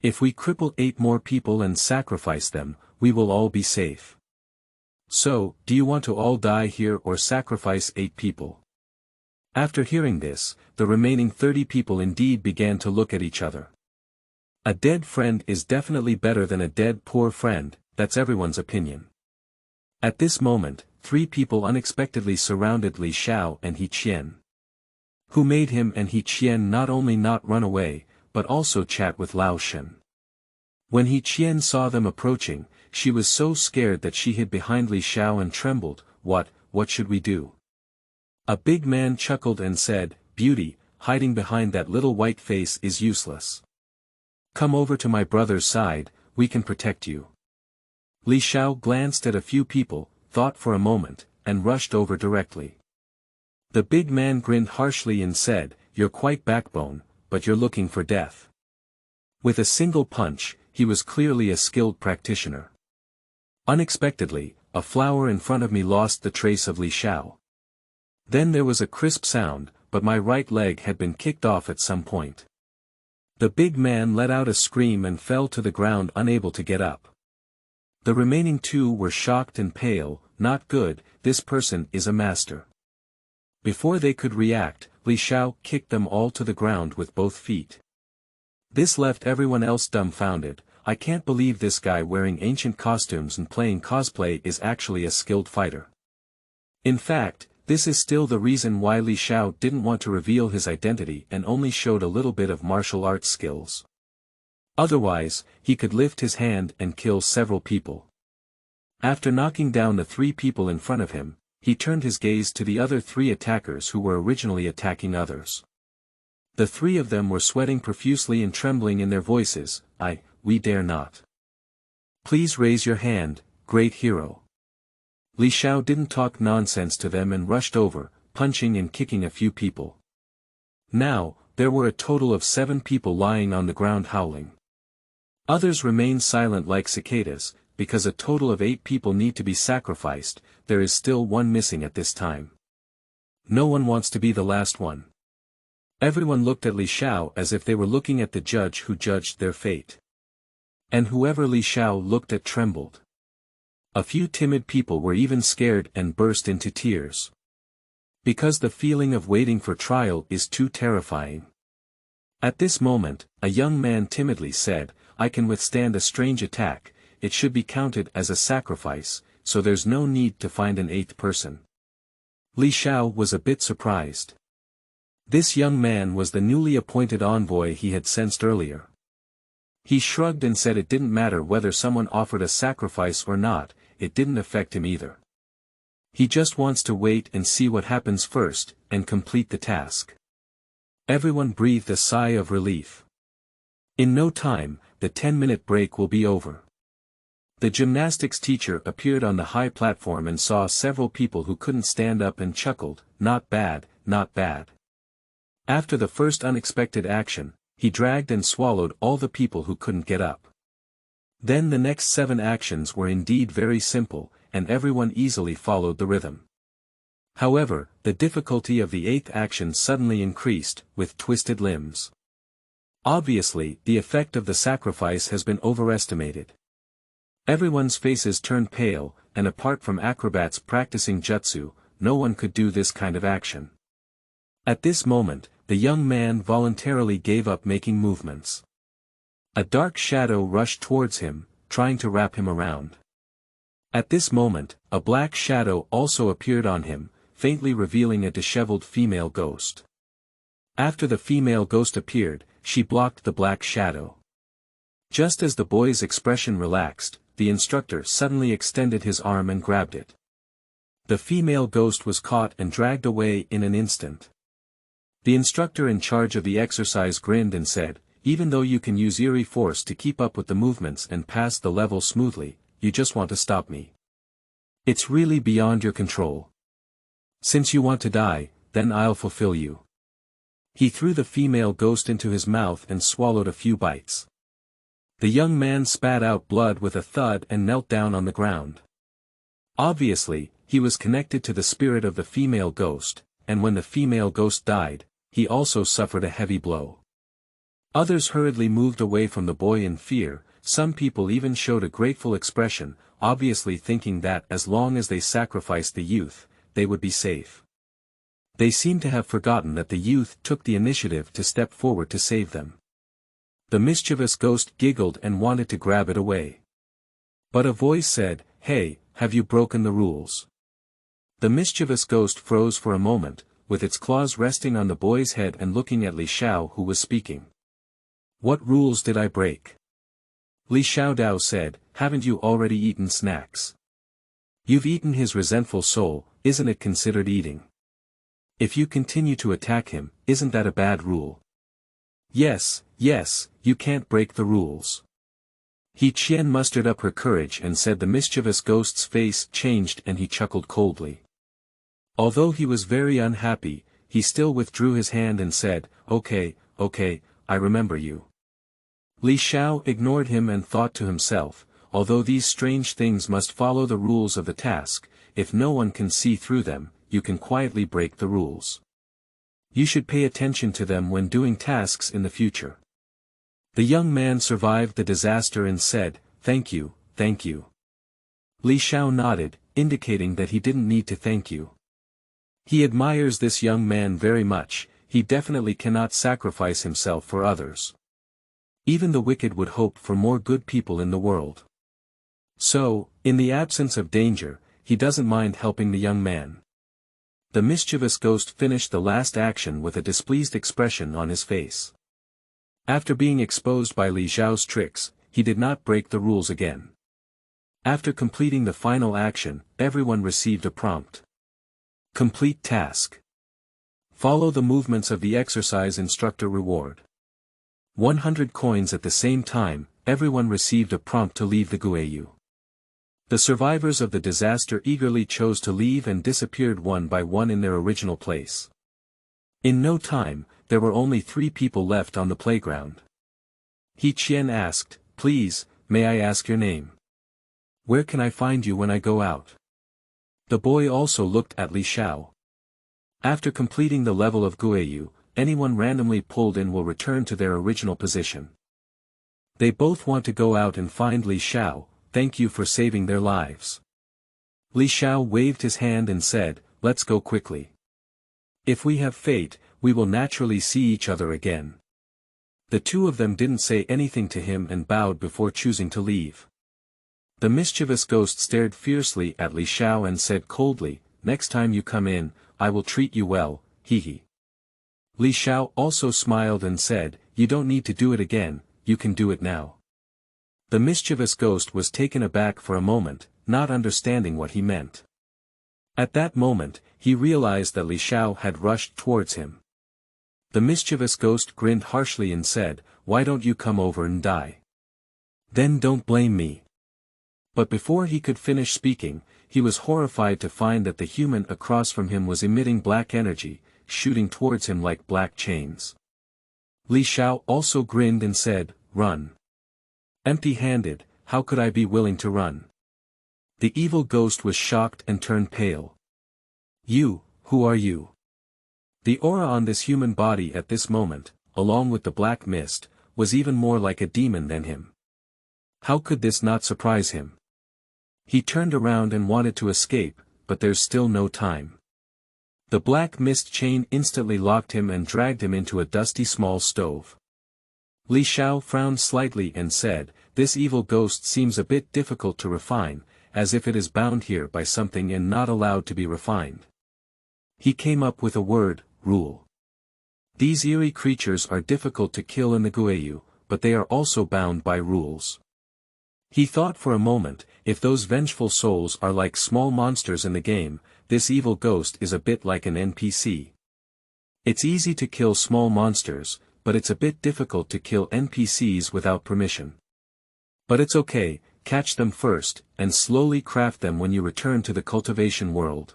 If we cripple 8 more people and sacrifice them, we will all be safe. So, do you want to all die here or sacrifice 8 people?" After hearing this, the remaining 30 people indeed began to look at each other. A dead friend is definitely better than a dead poor friend, that's everyone's opinion. At this moment, 3 people unexpectedly surrounded Li Xiao and He Qian. Who made him and He Qian not only not run away, but also chat with Lao Shen. When He Qian saw them approaching, she was so scared that she hid behind Li Xiao and trembled. What should we do?" A big man chuckled and said, "Beauty, hiding behind that little white face is useless. Come over to my brother's side, we can protect you." Li Xiao glanced at a few people, thought for a moment, and rushed over directly. The big man grinned harshly and said, "You're quite backbone, but you're looking for death." With a single punch, he was clearly a skilled practitioner. Unexpectedly, a flower in front of me lost the trace of Xiao. Then there was a crisp sound, but my right leg had been kicked off at some point. The big man let out a scream and fell to the ground, unable to get up. The remaining two were shocked and pale. Not good, this person is a master. Before they could react, Xiao kicked them all to the ground with both feet. This left everyone else dumbfounded. I can't believe this guy wearing ancient costumes and playing cosplay is actually a skilled fighter. In fact, this is still the reason why Xiao didn't want to reveal his identity and only showed a little bit of martial arts skills. Otherwise, he could lift his hand and kill several people. After knocking down the 3 people in front of him, he turned his gaze to the other 3 attackers who were originally attacking others. The 3 of them were sweating profusely and trembling in their voices. We dare not. Please raise your hand, great hero. Xiao didn't talk nonsense to them and rushed over, punching and kicking a few people. Now, there were a total of 7 people lying on the ground howling. Others remained silent like cicadas. Because a total of 8 people need to be sacrificed, there is still 1 missing at this time. No one wants to be the last one. Everyone looked at Xiao as if they were looking at the judge who judged their fate. And whoever Xiao looked at trembled. A few timid people were even scared and burst into tears. Because the feeling of waiting for trial is too terrifying. At this moment, a young man timidly said, I can withstand a strange attack. It should be counted as a sacrifice, so there's no need to find an 8th person. Xiao was a bit surprised. This young man was the newly appointed envoy he had sensed earlier. He shrugged and said it didn't matter whether someone offered a sacrifice or not, it didn't affect him either. He just wants to wait and see what happens first, and complete the task. Everyone breathed a sigh of relief. In no time, the 10-minute break will be over. The gymnastics teacher appeared on the high platform and saw several people who couldn't stand up and chuckled, not bad, not bad. After the first unexpected action, he dragged and swallowed all the people who couldn't get up. Then the next 7 actions were indeed very simple, and everyone easily followed the rhythm. However, the difficulty of the 8th action suddenly increased, with twisted limbs. Obviously, the effect of the sacrifice has been overestimated. Everyone's faces turned pale, and apart from acrobats practicing jutsu, no one could do this kind of action. At this moment, the young man voluntarily gave up making movements. A dark shadow rushed towards him, trying to wrap him around. At this moment, a black shadow also appeared on him, faintly revealing a disheveled female ghost. After the female ghost appeared, she blocked the black shadow. Just as the boy's expression relaxed, the instructor suddenly extended his arm and grabbed it. The female ghost was caught and dragged away in an instant. The instructor in charge of the exercise grinned and said, even though you can use eerie force to keep up with the movements and pass the level smoothly, you just want to stop me. It's really beyond your control. Since you want to die, then I'll fulfill you. He threw the female ghost into his mouth and swallowed a few bites. The young man spat out blood with a thud and knelt down on the ground. Obviously, he was connected to the spirit of the female ghost, and when the female ghost died, he also suffered a heavy blow. Others hurriedly moved away from the boy in fear, some people even showed a grateful expression, obviously thinking that as long as they sacrificed the youth, they would be safe. They seemed to have forgotten that the youth took the initiative to step forward to save them. The mischievous ghost giggled and wanted to grab it away. But a voice said, "Hey, have you broken the rules?" The mischievous ghost froze for a moment, with its claws resting on the boy's head and looking at Xiao who was speaking. "What rules did I break?" Xiao said, "Haven't you already eaten snacks? You've eaten his resentful soul, isn't it considered eating? If you continue to attack him, isn't that a bad rule?" Yes, you can't break the rules." He Qian mustered up her courage and said. The mischievous ghost's face changed and he chuckled coldly. Although he was very unhappy, he still withdrew his hand and said, Okay, I remember you." Xiao ignored him and thought to himself, although these strange things must follow the rules of the task, if no one can see through them, you can quietly break the rules. You should pay attention to them when doing tasks in the future. The young man survived the disaster and said, "Thank you, thank you." Xiao nodded, indicating that he didn't need to thank you. He admires this young man very much. He definitely cannot sacrifice himself for others. Even the wicked would hope for more good people in the world. So, in the absence of danger, he doesn't mind helping the young man. The mischievous ghost finished the last action with a displeased expression on his face. After being exposed by Xiao's tricks, he did not break the rules again. After completing the final action, everyone received a prompt. Complete task. Follow the movements of the exercise instructor reward. 100 coins at the same time, everyone received a prompt to leave the Guayu. The survivors of the disaster eagerly chose to leave and disappeared one by one in their original place. In no time, there were only 3 people left on the playground. He Qian asked, "Please, may I ask your name? Where can I find you when I go out?" The boy also looked at Xiao. After completing the level of Guayu, anyone randomly pulled in will return to their original position. They both want to go out and find Xiao. Thank you for saving their lives. Xiao waved his hand and said, "Let's go quickly. If we have fate, we will naturally see each other again." The two of them didn't say anything to him and bowed before choosing to leave. The mischievous ghost stared fiercely at Xiao and said coldly, "Next time you come in, I will treat you well, hee." Xiao also smiled and said, "You don't need to do it again, you can do it now." The mischievous ghost was taken aback for a moment, not understanding what he meant. At that moment, he realized that Xiao had rushed towards him. The mischievous ghost grinned harshly and said, "Why don't you come over and die? Then don't blame me." But before he could finish speaking, he was horrified to find that the human across from him was emitting black energy, shooting towards him like black chains. Xiao also grinned and said, "Run. Empty-handed, how could I be willing to run?" The evil ghost was shocked and turned pale. "You, who are you?" The aura on this human body at this moment, along with the black mist, was even more like a demon than him. How could this not surprise him? He turned around and wanted to escape, but there's still no time. The black mist chain instantly locked him and dragged him into a dusty small stove. Xiao frowned slightly and said, "This evil ghost seems a bit difficult to refine, as if it is bound here by something and not allowed to be refined." He came up with a word, rule. These eerie creatures are difficult to kill in the Guayu, but they are also bound by rules. He thought for a moment, if those vengeful souls are like small monsters in the game, this evil ghost is a bit like an NPC. It's easy to kill small monsters, but it's a bit difficult to kill NPCs without permission. But it's okay, catch them first, and slowly craft them when you return to the cultivation world.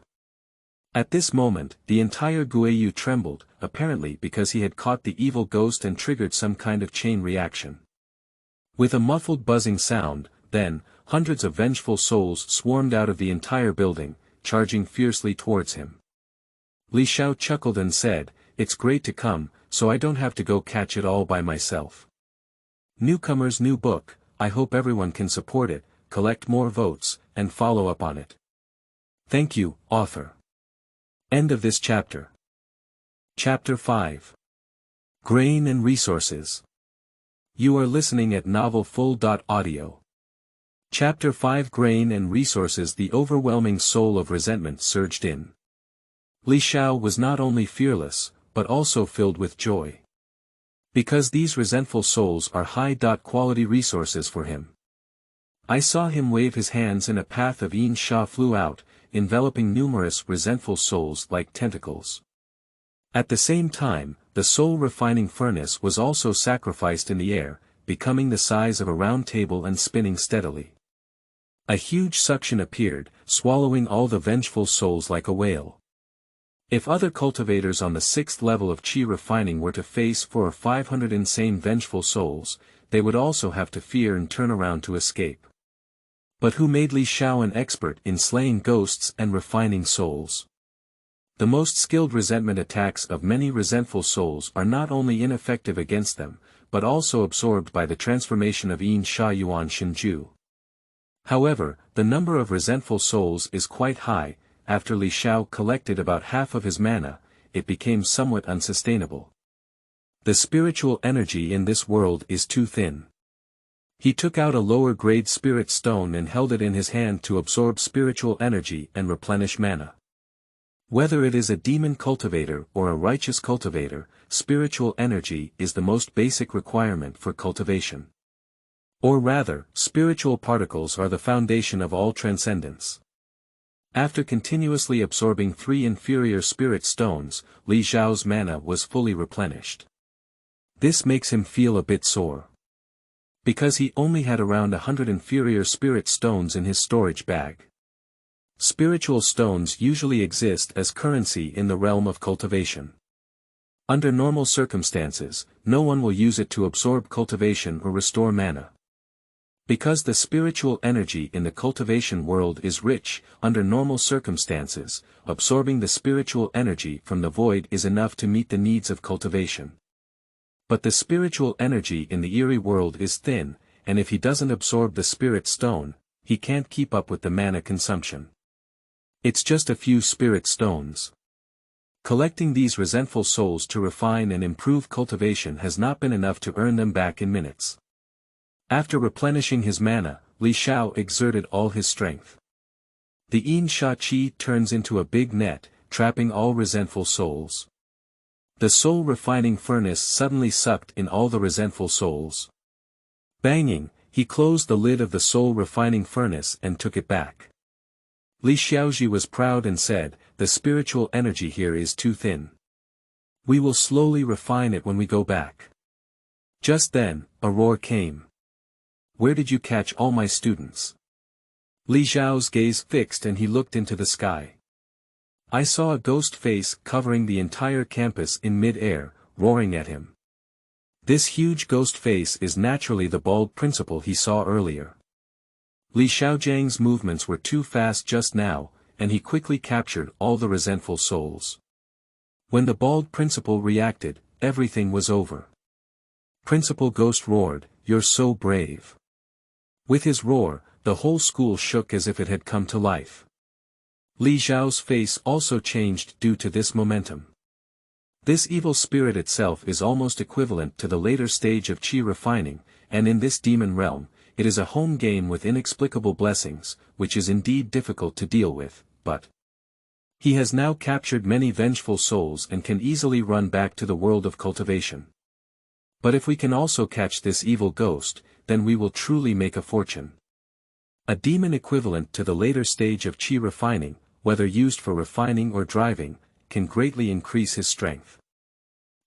At this moment, the entire Guayu trembled, apparently because he had caught the evil ghost and triggered some kind of chain reaction. With a muffled buzzing sound, then, hundreds of vengeful souls swarmed out of the entire building, charging fiercely towards him. Xiao chuckled and said, "It's great to come, so I don't have to go catch it all by myself. Newcomer's new book, I hope everyone can support it, collect more votes, and follow up on it. Thank you, author." End of this chapter. Chapter 5. Grain and Resources. You are listening at novelfull.audio. Chapter 5. Grain and Resources. The overwhelming soul of resentment surged in. Xiao was not only fearless, but also filled with joy. Because these resentful souls are high-quality resources for him. I saw him wave his hands and a path of Yin Sha flew out, enveloping numerous resentful souls like tentacles. At the same time, the soul-refining furnace was also sacrificed in the air, becoming the size of a round table and spinning steadily. A huge suction appeared, swallowing all the vengeful souls like a whale. If other cultivators on the 6th level of Qi refining were to face 400 or 500 insane vengeful souls, they would also have to fear and turn around to escape. but who made Li Xiao an expert in slaying ghosts and refining souls. The most skilled resentment attacks of many resentful souls are not only ineffective against them, but also absorbed by the transformation of Yin Sha Yuan Shinju. However, the number of resentful souls is quite high. After Li Xiao collected about half of his mana, it became somewhat unsustainable. The spiritual energy in this world is too thin. He took out a lower-grade spirit stone and held it in his hand to absorb spiritual energy and replenish mana. Whether it is a demon cultivator or a righteous cultivator, spiritual energy is the most basic requirement for cultivation. Or rather, spiritual particles are the foundation of all transcendence. After continuously absorbing 3 inferior spirit stones, Li Xiao's mana was fully replenished. This makes him feel a bit sore. Because he only had around 100 inferior spirit stones in his storage bag. Spiritual stones usually exist as currency in the realm of cultivation. Under normal circumstances, no one will use it to absorb cultivation or restore mana. Because the spiritual energy in the cultivation world is rich, under normal circumstances, absorbing the spiritual energy from the void is enough to meet the needs of cultivation. But the spiritual energy in the eerie world is thin, and if he doesn't absorb the spirit stone, he can't keep up with the mana consumption. It's just a few spirit stones. Collecting these resentful souls to refine and improve cultivation has not been enough to earn them back in minutes. After replenishing his mana, Li Xiao exerted all his strength. The Yin Sha Qi turns into a big net, trapping all resentful souls. The soul refining furnace suddenly sucked in all the resentful souls. Banging, he closed the lid of the soul refining furnace and took it back. Li Xiaoji was proud and said, "The spiritual energy here is too thin. We will slowly refine it when we go back." Just then, a roar came. "Where did you catch all my students?" Li Xiao's gaze fixed and he looked into the sky. "I saw a ghost face covering the entire campus in mid-air, roaring at him. This huge ghost face is naturally the bald principal he saw earlier." Li Xiaojiang's movements were too fast just now, and he quickly captured all the resentful souls. When the bald principal reacted, everything was over. Principal Ghost roared, "You're so brave." With his roar, the whole school shook as if it had come to life. Li Xiao's face also changed due to this momentum. This evil spirit itself is almost equivalent to the later stage of qi refining, and in this demon realm, it is a home game with inexplicable blessings, which is indeed difficult to deal with, but he has now captured many vengeful souls and can easily run back to the world of cultivation. But if we can also catch this evil ghost, then we will truly make a fortune. A demon equivalent to the later stage of qi refining, whether used for refining or driving, can greatly increase his strength.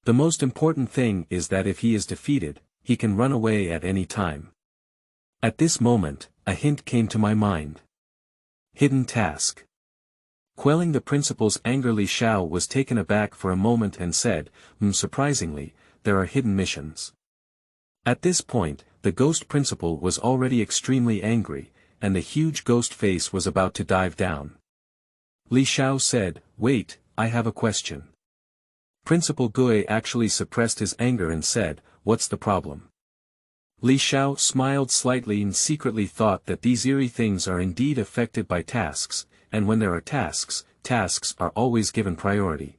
The most important thing is that if he is defeated, he can run away at any time. At this moment, a hint came to my mind. Hidden task. Quelling the principal's anger, Li Xiao was taken aback for a moment and said, Surprisingly, there are hidden missions." At this point, the ghost principal was already extremely angry, and the huge ghost face was about to dive down. Li Xiao said, "Wait, I have a question." Principal Gui actually suppressed his anger and said, "What's the problem?" Li Xiao smiled slightly and secretly thought that these eerie things are indeed affected by tasks, and when there are tasks are always given priority.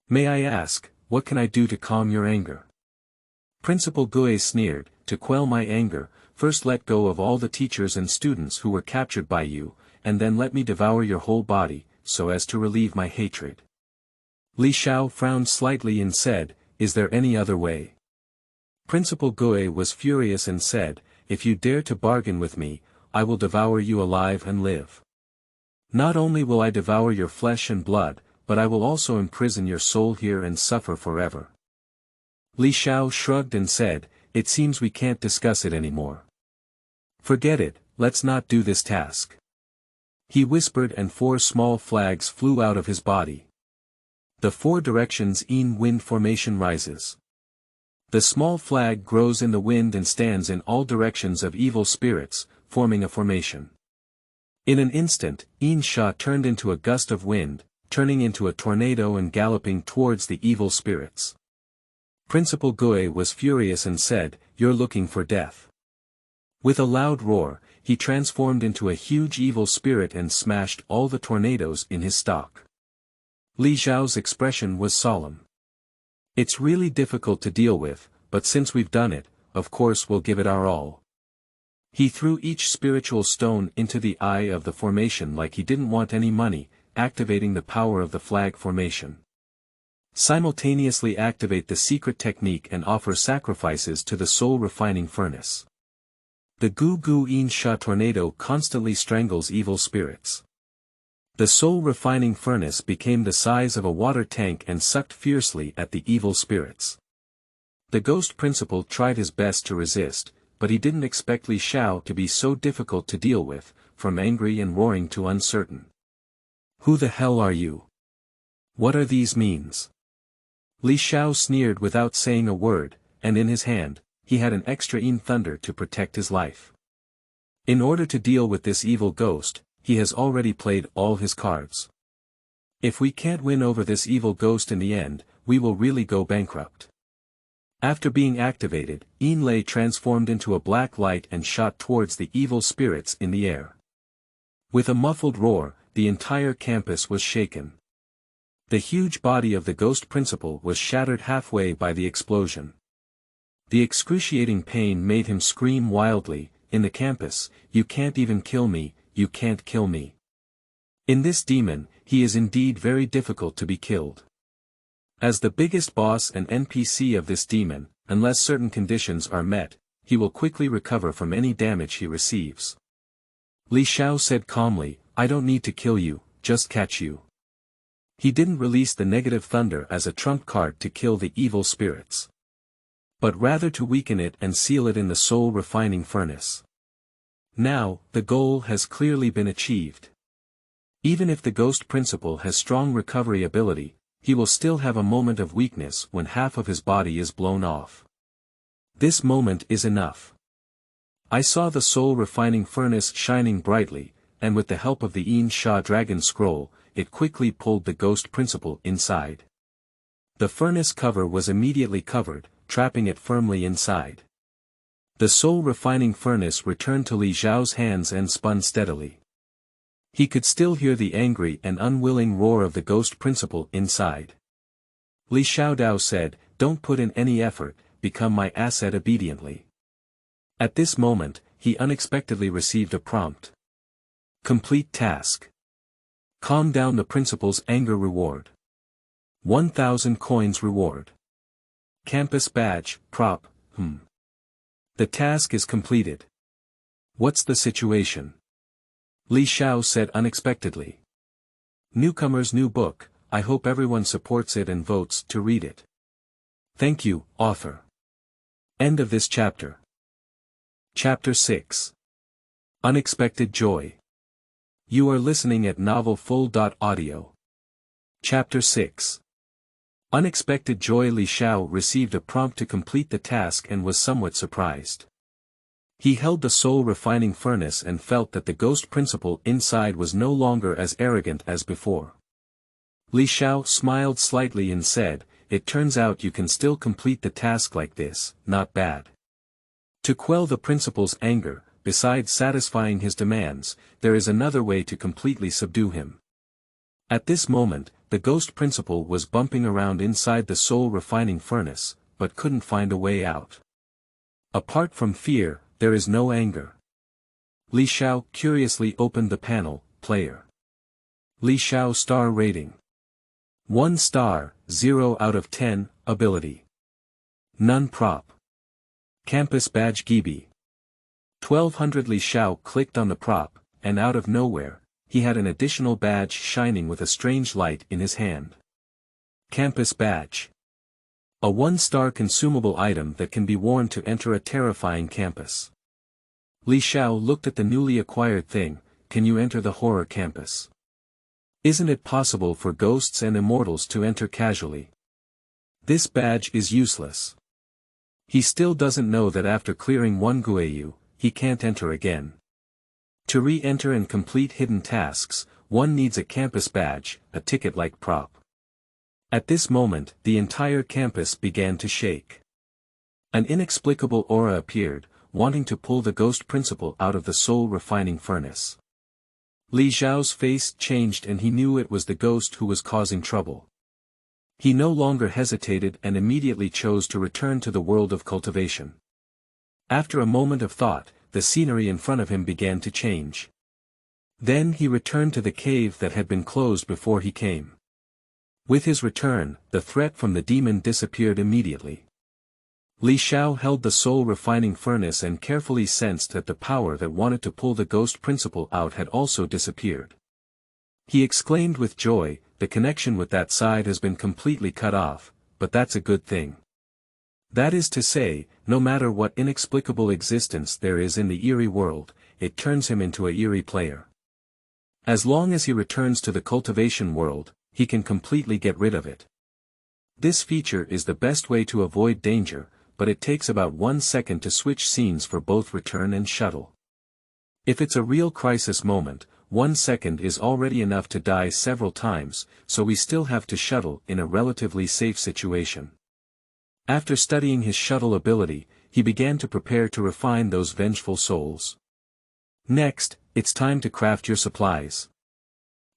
"May I ask, what can I do to calm your anger?" Principal Gui sneered, "To quell my anger, first let go of all the teachers and students who were captured by you, and then let me devour your whole body, so as to relieve my hatred." Li Xiao frowned slightly and said, "Is there any other way?" Principal Gui was furious and said, "If you dare to bargain with me, I will devour you alive and live. Not only will I devour your flesh and blood, but I will also imprison your soul here and suffer forever." Li Xiao shrugged and said, "It seems we can't discuss it anymore. Forget it, let's not do this task." He whispered and 4 small flags flew out of his body. The 4 directions in wind formation rises. The small flag grows in the wind and stands in all directions of evil spirits, forming a formation. In an instant, Xiao turned into a gust of wind, turning into a tornado and galloping towards the evil spirits. Principal Gui was furious and said, "You're looking for death." With a loud roar, he transformed into a huge evil spirit and smashed all the tornadoes in his stock. Li Xiao's expression was solemn. "It's really difficult to deal with, but since we've done it, of course we'll give it our all." He threw each spiritual stone into the eye of the formation like he didn't want any money, activating the power of the flag formation. Simultaneously activate the secret technique and offer sacrifices to the soul refining furnace. The Gu Gu In Sha tornado constantly strangles evil spirits. The soul refining furnace became the size of a water tank and sucked fiercely at the evil spirits. The ghost principal tried his best to resist, but he didn't expect Li Xiao to be so difficult to deal with, from angry and roaring to uncertain. "Who the hell are you? What are these means?" Li Xiao sneered without saying a word, and in his hand, he had an extra Yin thunder to protect his life. In order to deal with this evil ghost, he has already played all his cards. If we can't win over this evil ghost in the end, we will really go bankrupt. After being activated, Yin Lei transformed into a black light and shot towards the evil spirits in the air. With a muffled roar, the entire campus was shaken. The huge body of the ghost principal was shattered halfway by the explosion. The excruciating pain made him scream wildly, "In the campus, you can't even kill me, you can't kill me." In this demon, he is indeed very difficult to be killed. As the biggest boss and NPC of this demon, unless certain conditions are met, he will quickly recover from any damage he receives. Li Xiao said calmly, "I don't need to kill you, just catch you." He didn't release the negative thunder as a trump card to kill the evil spirits, but rather to weaken it and seal it in the soul refining furnace. Now, the goal has clearly been achieved. Even if the ghost principal has strong recovery ability, he will still have a moment of weakness when half of his body is blown off. This moment is enough. I saw the soul refining furnace shining brightly, and with the help of the Yin Sha dragon scroll, it quickly pulled the ghost principal inside. The furnace cover was immediately covered, trapping it firmly inside. The soul refining furnace returned to Li Xiao's hands and spun steadily. He could still hear the angry and unwilling roar of the ghost principal inside. Li Xiaodao said, "Don't put in any effort, become my asset obediently." At this moment, he unexpectedly received a prompt. Complete task. Calm down the principal's anger reward. 1,000 coins reward. Campus badge, prop, The task is completed. What's the situation? Li Xiao said unexpectedly. Newcomer's new book, I hope everyone supports it and votes to read it. Thank you, author. End of this chapter. Chapter 6. Unexpected Joy. You are listening at novelfull.audio. Chapter 6. Unexpected Joy. Li Xiao received a prompt to complete the task and was somewhat surprised. He held the soul refining furnace and felt that the ghost principal inside was no longer as arrogant as before. Li Xiao smiled slightly and said, "It turns out you can still complete the task like this, not bad." To quell the principal's anger, besides satisfying his demands, there is another way to completely subdue him. At this moment, the ghost principal was bumping around inside the soul refining furnace, but couldn't find a way out. Apart from fear, there is no anger. Li Xiao curiously opened the panel, player. Li Xiao star rating. 1 star, 0 out of 10, ability. None prop. Campus badge Gibi. 1200. Li Xiao clicked on the prop, and out of nowhere, he had an additional badge shining with a strange light in his hand. Campus badge. A 1-star consumable item that can be worn to enter a terrifying campus. Li Xiao looked at the newly acquired thing. Can you enter the horror campus? Isn't it possible for ghosts and immortals to enter casually? This badge is useless. He still doesn't know that after clearing one Guiyu, he can't enter again. To re-enter and complete hidden tasks, one needs a campus badge, a ticket-like prop. At this moment, the entire campus began to shake. An inexplicable aura appeared, wanting to pull the ghost principal out of the soul-refining furnace. Li Xiao's face changed and he knew it was the ghost who was causing trouble. He no longer hesitated and immediately chose to return to the world of cultivation. After a moment of thought, the scenery in front of him began to change. Then he returned to the cave that had been closed before he came. With his return, the threat from the demon disappeared immediately. Li Xiao held the soul-refining furnace and carefully sensed that the power that wanted to pull the ghost principal out had also disappeared. He exclaimed with joy, "The connection with that side has been completely cut off, but that's a good thing." That is to say, no matter what inexplicable existence there is in the eerie world, it turns him into a eerie player. As long as he returns to the cultivation world, he can completely get rid of it. This feature is the best way to avoid danger, but it takes about 1 second to switch scenes for both return and shuttle. If it's a real crisis moment, 1 second is already enough to die several times, so we still have to shuttle in a relatively safe situation. After studying his shuttle ability, he began to prepare to refine those vengeful souls. Next, it's time to craft your supplies.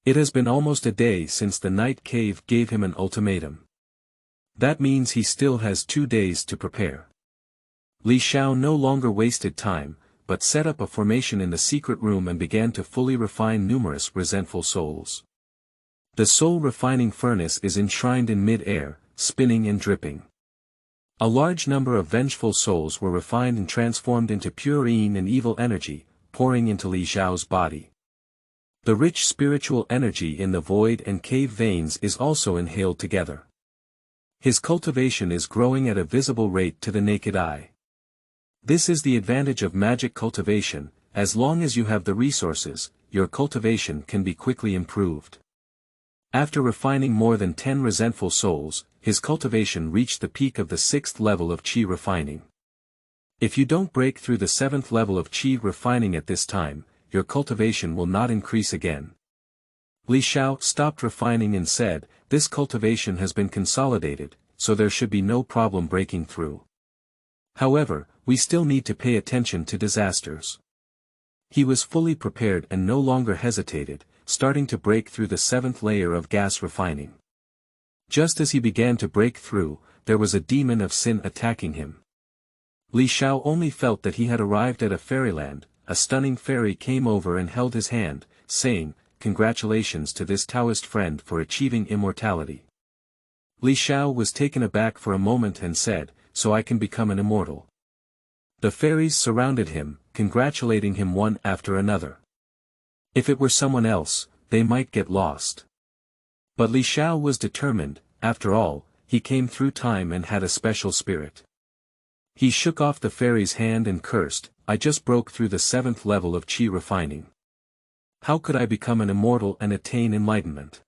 It has been almost a day since the night cave gave him an ultimatum. That means he still has 2 days to prepare. Li Xiao no longer wasted time, but set up a formation in the secret room and began to fully refine numerous resentful souls. The soul-refining furnace is enshrined in mid-air, spinning and dripping. A large number of vengeful souls were refined and transformed into pure eerie and evil energy, pouring into Li Xiao's body. The rich spiritual energy in the void and cave veins is also inhaled together. His cultivation is growing at a visible rate to the naked eye. This is the advantage of magic cultivation: as long as you have the resources, your cultivation can be quickly improved. After refining more than 10 resentful souls, his cultivation reached the peak of the 6th level of qi refining. If you don't break through the 7th level of qi refining at this time, your cultivation will not increase again. Li Xiao stopped refining and said, "This cultivation has been consolidated, so there should be no problem breaking through. However, we still need to pay attention to disasters." He was fully prepared and no longer hesitated, starting to break through the 7th layer of gas refining. Just as he began to break through, there was a demon of sin attacking him. Li Xiao only felt that he had arrived at a fairyland. A stunning fairy came over and held his hand, saying, "Congratulations to this Taoist friend for achieving immortality." Li Xiao was taken aback for a moment and said, "So I can become an immortal." The fairies surrounded him, congratulating him one after another. If it were someone else, they might get lost. But Li Xiao was determined. After all, he came through time and had a special spirit. He shook off the fairy's hand and cursed, "I just broke through the 7th level of qi refining. How could I become an immortal and attain enlightenment?"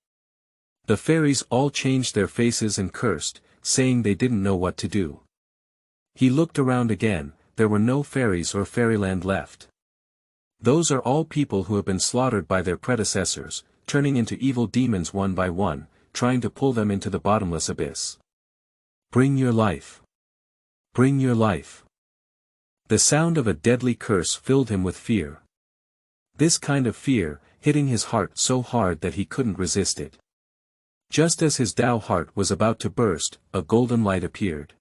The fairies all changed their faces and cursed, saying they didn't know what to do. He looked around again. There were no fairies or fairyland left. Those are all people who have been slaughtered by their predecessors, turning into evil demons one by one, trying to pull them into the bottomless abyss. "Bring your life. Bring your life." The sound of a deadly curse filled him with fear. This kind of fear, hitting his heart so hard that he couldn't resist it. Just as his Tao heart was about to burst, a golden light appeared.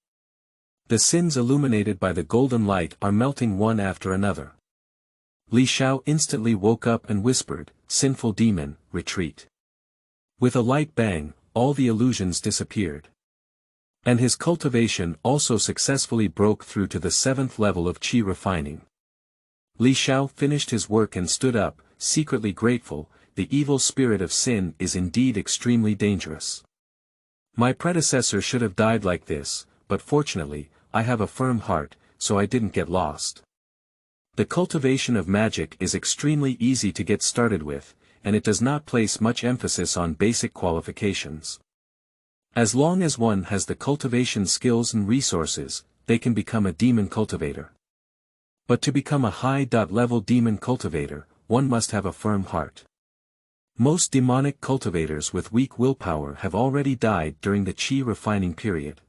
The sins illuminated by the golden light are melting one after another. Li Xiao instantly woke up and whispered, "Sinful demon, retreat." With a light bang, all the illusions disappeared. And his cultivation also successfully broke through to the 7th level of qi refining. Li Xiao finished his work and stood up, secretly grateful. The evil spirit of sin is indeed extremely dangerous. My predecessor should have died like this, but fortunately, I have a firm heart, so I didn't get lost. The cultivation of magic is extremely easy to get started with, and it does not place much emphasis on basic qualifications. As long as one has the cultivation skills and resources, they can become a demon cultivator. But to become a high-level demon cultivator, one must have a firm heart. Most demonic cultivators with weak willpower have already died during the qi refining period.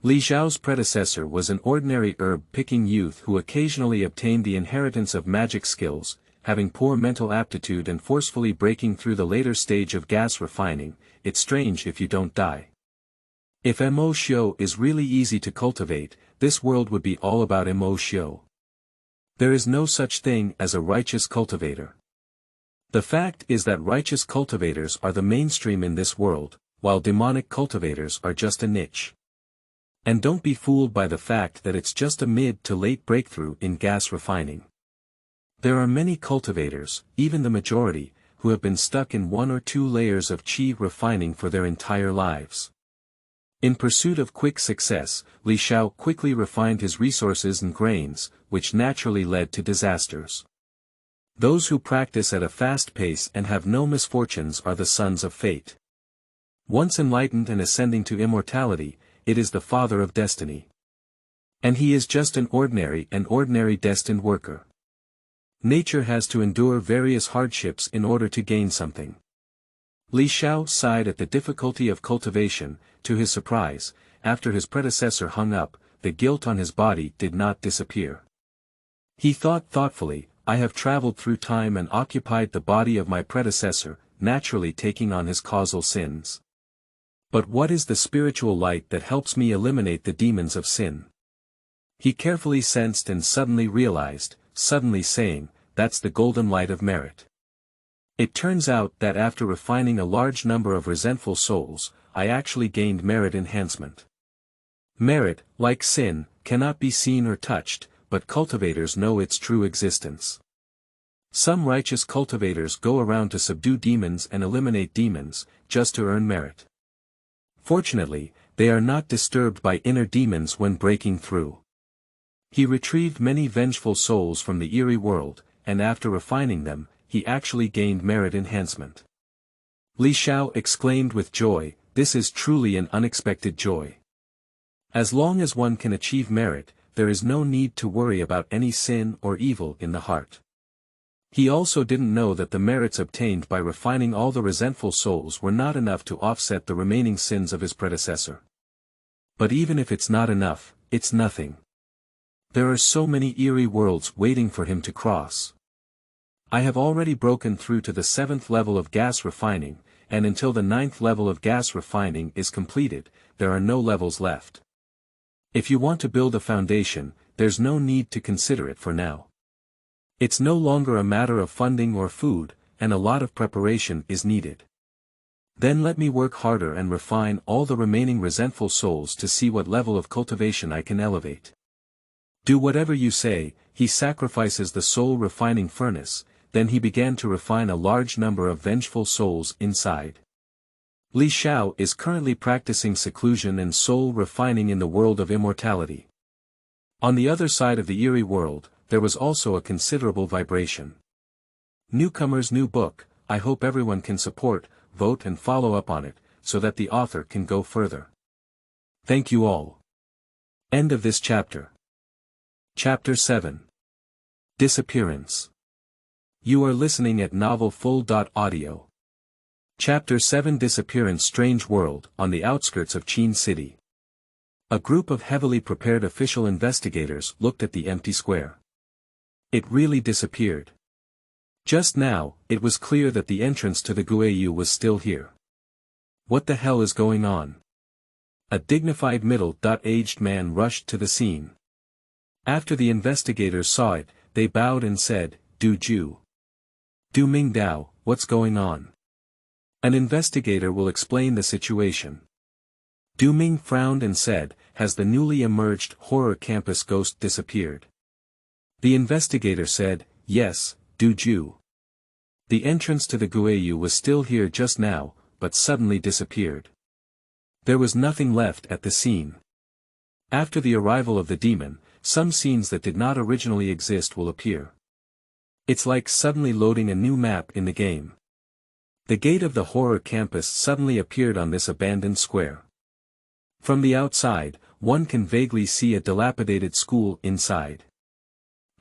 Li Xiao's predecessor was an ordinary herb-picking youth who occasionally obtained the inheritance of magic skills, having poor mental aptitude and forcefully breaking through the later stage of gas refining. It's strange if you don't die. If Mo Xiao is really easy to cultivate, this world would be all about Mo Xiao. There is no such thing as a righteous cultivator. The fact is that righteous cultivators are the mainstream in this world, while demonic cultivators are just a niche. And don't be fooled by the fact that it's just a mid to late breakthrough in gas refining. There are many cultivators, even the majority, who have been stuck in 1 or 2 layers of qi refining for their entire lives. In pursuit of quick success, Li Xiao quickly refined his resources and grains, which naturally led to disasters. Those who practice at a fast pace and have no misfortunes are the sons of fate. Once enlightened and ascending to immortality, it is the father of destiny. And he is just an ordinary destined worker. Nature has to endure various hardships in order to gain something. Li Xiao sighed at the difficulty of cultivation. To his surprise, after his predecessor hung up, the guilt on his body did not disappear. He thought thoughtfully, I have traveled through time and occupied the body of my predecessor, naturally taking on his causal sins. But what is the spiritual light that helps me eliminate the demons of sin? He carefully sensed and suddenly realized, suddenly saying, that's the golden light of merit. It turns out that after refining a large number of resentful souls, I actually gained merit enhancement. Merit, like sin, cannot be seen or touched, but cultivators know its true existence. Some righteous cultivators go around to subdue demons and eliminate demons, just to earn merit. Fortunately, they are not disturbed by inner demons when breaking through. He retrieved many vengeful souls from the eerie world, and after refining them, he actually gained merit enhancement. Li Xiao exclaimed with joy, this is truly an unexpected joy. As long as one can achieve merit, there is no need to worry about any sin or evil in the heart. He also didn't know that the merits obtained by refining all the resentful souls were not enough to offset the remaining sins of his predecessor. But even if it's not enough, it's nothing. There are so many eerie worlds waiting for him to cross. I have already broken through to the 7th level of gas refining, and until the 9th level of gas refining is completed, there are no levels left. If you want to build a foundation, there's no need to consider it for now. It's no longer a matter of funding or food, and a lot of preparation is needed. Then let me work harder and refine all the remaining resentful souls to see what level of cultivation I can elevate. Do whatever you say. He sacrifices the soul refining furnace, then he began to refine a large number of vengeful souls inside. Li Xiao is currently practicing seclusion and soul refining in the world of immortality. On the other side of the eerie world, there was also a considerable vibration. Newcomer's new book, I hope everyone can support, vote and follow up on it, so that the author can go further. Thank you all. End of this chapter. Chapter 7. Disappearance. You are listening at novelfull.audio. Chapter 7 Disappearance Strange World on the outskirts of Qin City. A group of heavily prepared official investigators looked at the empty square. It really disappeared. Just now, it was clear that the entrance to the Guiyu was still here. What the hell is going on? A dignified middle-aged man rushed to the scene. After the investigators saw it, they bowed and said, Du Ming Dao, what's going on? An investigator will explain the situation. Du Ming frowned and said, has the newly emerged horror campus ghost disappeared? The investigator said, yes, Du. The entrance to the Guiyu was still here just now, but suddenly disappeared. There was nothing left at the scene. After the arrival of the demon, some scenes that did not originally exist will appear. It's like suddenly loading a new map in the game. The gate of the horror campus suddenly appeared on this abandoned square. From the outside, one can vaguely see a dilapidated school inside.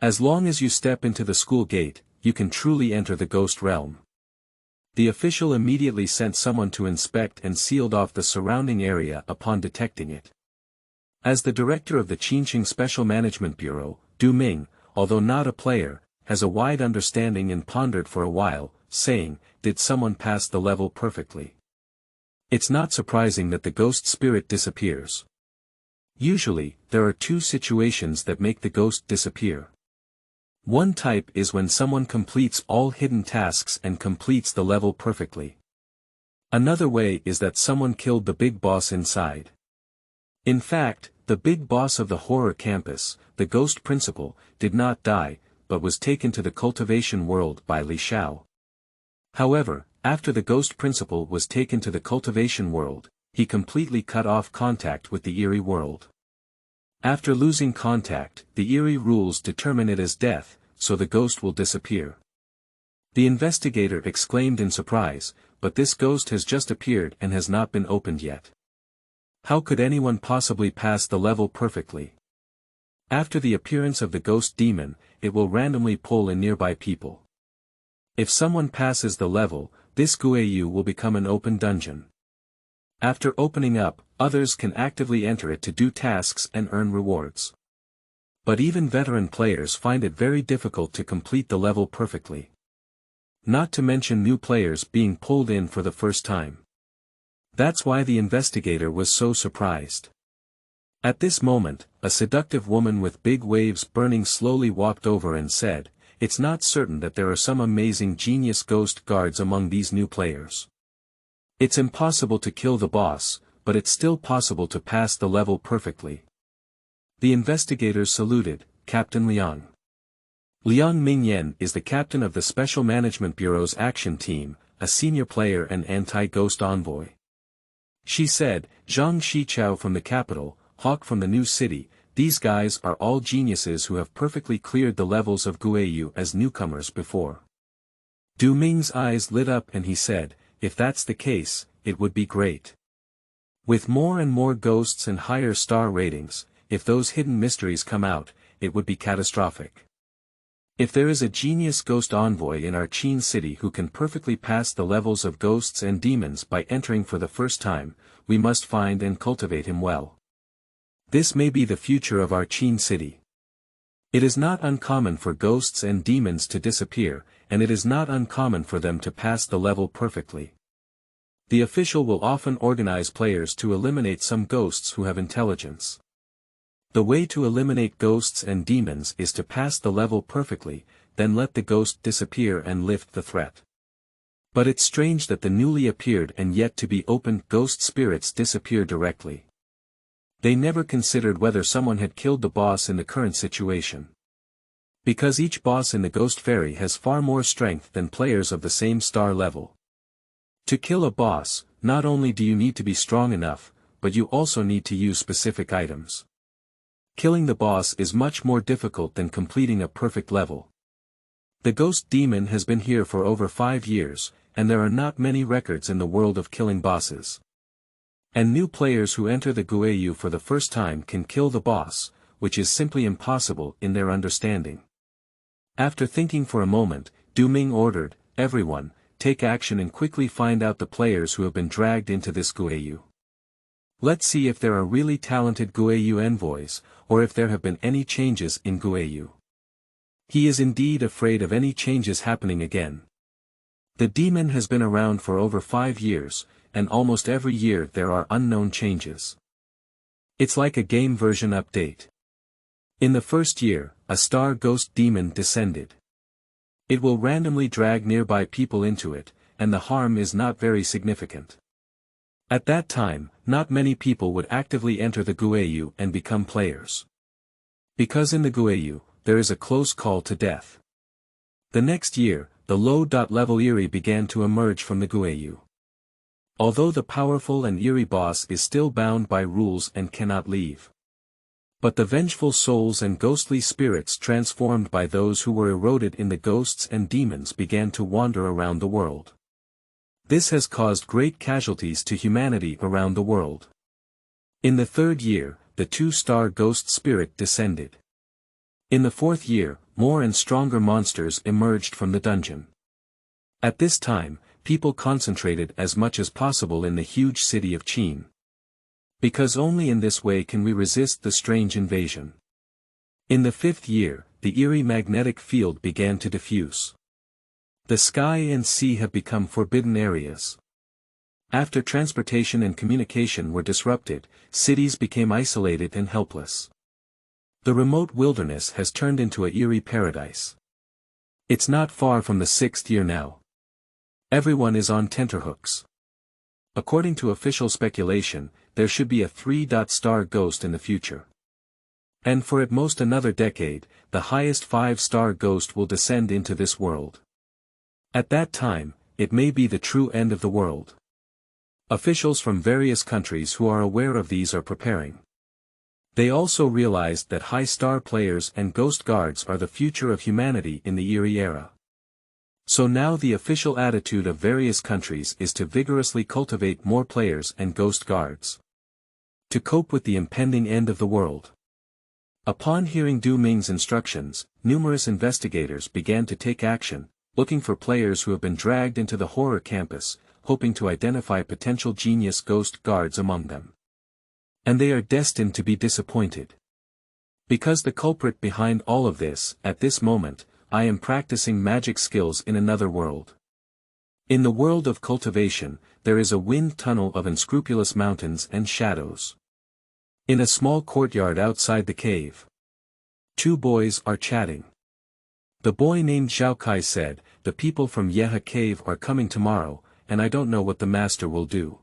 As long as you step into the school gate, you can truly enter the ghost realm. The official immediately sent someone to inspect and sealed off the surrounding area upon detecting it. As the director of the Qinqing Special Management Bureau, Du Ming, although not a player, has a wide understanding and pondered for a while, saying, "Did someone pass the level perfectly?" It's not surprising that the ghost spirit disappears. Usually, there are two situations that make the ghost disappear. One type is when someone completes all hidden tasks and completes the level perfectly. Another way is that someone killed the big boss inside. In fact, the big boss of the horror campus, the ghost principal, did not die, but was taken to the cultivation world by Xiao. However, after the ghost principal was taken to the cultivation world, he completely cut off contact with the eerie world. After losing contact, the eerie rules determine it as death, so the ghost will disappear. The investigator exclaimed in surprise, "But this ghost has just appeared and has not been opened yet. How could anyone possibly pass the level perfectly?" After the appearance of the ghost demon, it will randomly pull in nearby people. If someone passes the level, this Guayu will become an open dungeon. After opening up, others can actively enter it to do tasks and earn rewards. But even veteran players find it very difficult to complete the level perfectly. Not to mention new players being pulled in for the first time. That's why the investigator was so surprised. At this moment, a seductive woman with big waves burning slowly walked over and said, "It's not certain that there are some amazing genius ghost guards among these new players. It's impossible to kill the boss, but it's still possible to pass the level perfectly." The investigators saluted, Captain Liang. Liang Mingyan is the captain of the Special Management Bureau's action team, a senior player and anti-ghost envoy. She said, "Zhang Xichao from the capital, Hawk from the new city, these guys are all geniuses who have perfectly cleared the levels of Guayu as newcomers before." Du Ming's eyes lit up and he said, "If that's the case, it would be great. With more and more ghosts and higher star ratings, if those hidden mysteries come out, it would be catastrophic. If there is a genius ghost envoy in our Qin city who can perfectly pass the levels of ghosts and demons by entering for the first time, we must find and cultivate him well. This may be the future of our Qin city. It is not uncommon for ghosts and demons to disappear, and it is not uncommon for them to pass the level perfectly. The official will often organize players to eliminate some ghosts who have intelligence. The way to eliminate ghosts and demons is to pass the level perfectly, then let the ghost disappear and lift the threat. But it's strange that the newly appeared and yet to be opened ghost spirits disappear directly. They never considered whether someone had killed the boss in the current situation. Because each boss in the Ghost Fairy has far more strength than players of the same star level. To kill a boss, not only do you need to be strong enough, but you also need to use specific items. Killing the boss is much more difficult than completing a perfect level. The ghost demon has been here for over 5 years, and there are not many records in the world of killing bosses. And new players who enter the Guayu for the first time can kill the boss, which is simply impossible in their understanding. After thinking for a moment, Du Ming ordered, "Everyone, take action and quickly find out the players who have been dragged into this Guayu. Let's see if there are really talented Guayu envoys, or if there have been any changes in Guayu." He is indeed afraid of any changes happening again. The demon has been around for over 5 years, and almost every year there are unknown changes. It's like a game version update. In the first year, a star ghost demon descended. It will randomly drag nearby people into it, and the harm is not very significant. At that time, not many people would actively enter the Guayu and become players. Because in the Guayu, there is a close call to death. The next year, the low-level eerie began to emerge from the Guayu. Although the powerful and eerie boss is still bound by rules and cannot leave. But the vengeful souls and ghostly spirits transformed by those who were eroded in the ghosts and demons began to wander around the world. This has caused great casualties to humanity around the world. In the 3rd year, the 2-star ghost spirit descended. In the 4th year, more and stronger monsters emerged from the dungeon. At this time, people concentrated as much as possible in the huge city of Qin. Because only in this way can we resist the strange invasion. In the 5th year, the eerie magnetic field began to diffuse. The sky and sea have become forbidden areas. After transportation and communication were disrupted, cities became isolated and helpless. The remote wilderness has turned into an eerie paradise. It's not far from the 6th year now. Everyone is on tenterhooks. According to official speculation, there should be a 3-star ghost in the future. And for at most another decade, the highest 5-star ghost will descend into this world. At that time, it may be the true end of the world. Officials from various countries who are aware of these are preparing. They also realized that high-star players and ghost guards are the future of humanity in the eerie era. So now the official attitude of various countries is to vigorously cultivate more players and ghost guards. To cope with the impending end of the world. Upon hearing Du Ming's instructions, numerous investigators began to take action, looking for players who have been dragged into the horror campus, hoping to identify potential genius ghost guards among them. And they are destined to be disappointed. Because the culprit behind all of this, at this moment, I am practicing magic skills in another world. In the world of cultivation, there is a wind tunnel of unscrupulous mountains and shadows. In a small courtyard outside the cave, 2 boys are chatting. The boy named Xiao said, "The people from Yeha Cave are coming tomorrow, and I don't know what the master will do."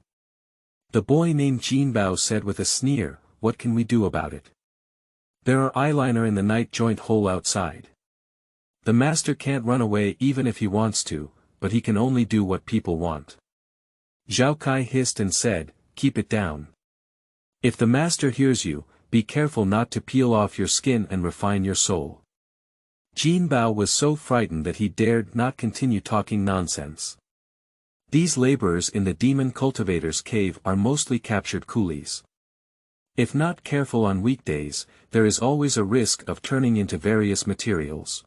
The boy named Jinbao said with a sneer, "What can we do about it? There are eyeliner in the night joint hole outside. The master can't run away even if he wants to, but he can only do what people want." Xiao hissed and said, "Keep it down. If the master hears you, be careful not to peel off your skin and refine your soul." Jinbao was so frightened that he dared not continue talking nonsense. These laborers in the demon cultivator's cave are mostly captured coolies. If not careful on weekdays, there is always a risk of turning into various materials.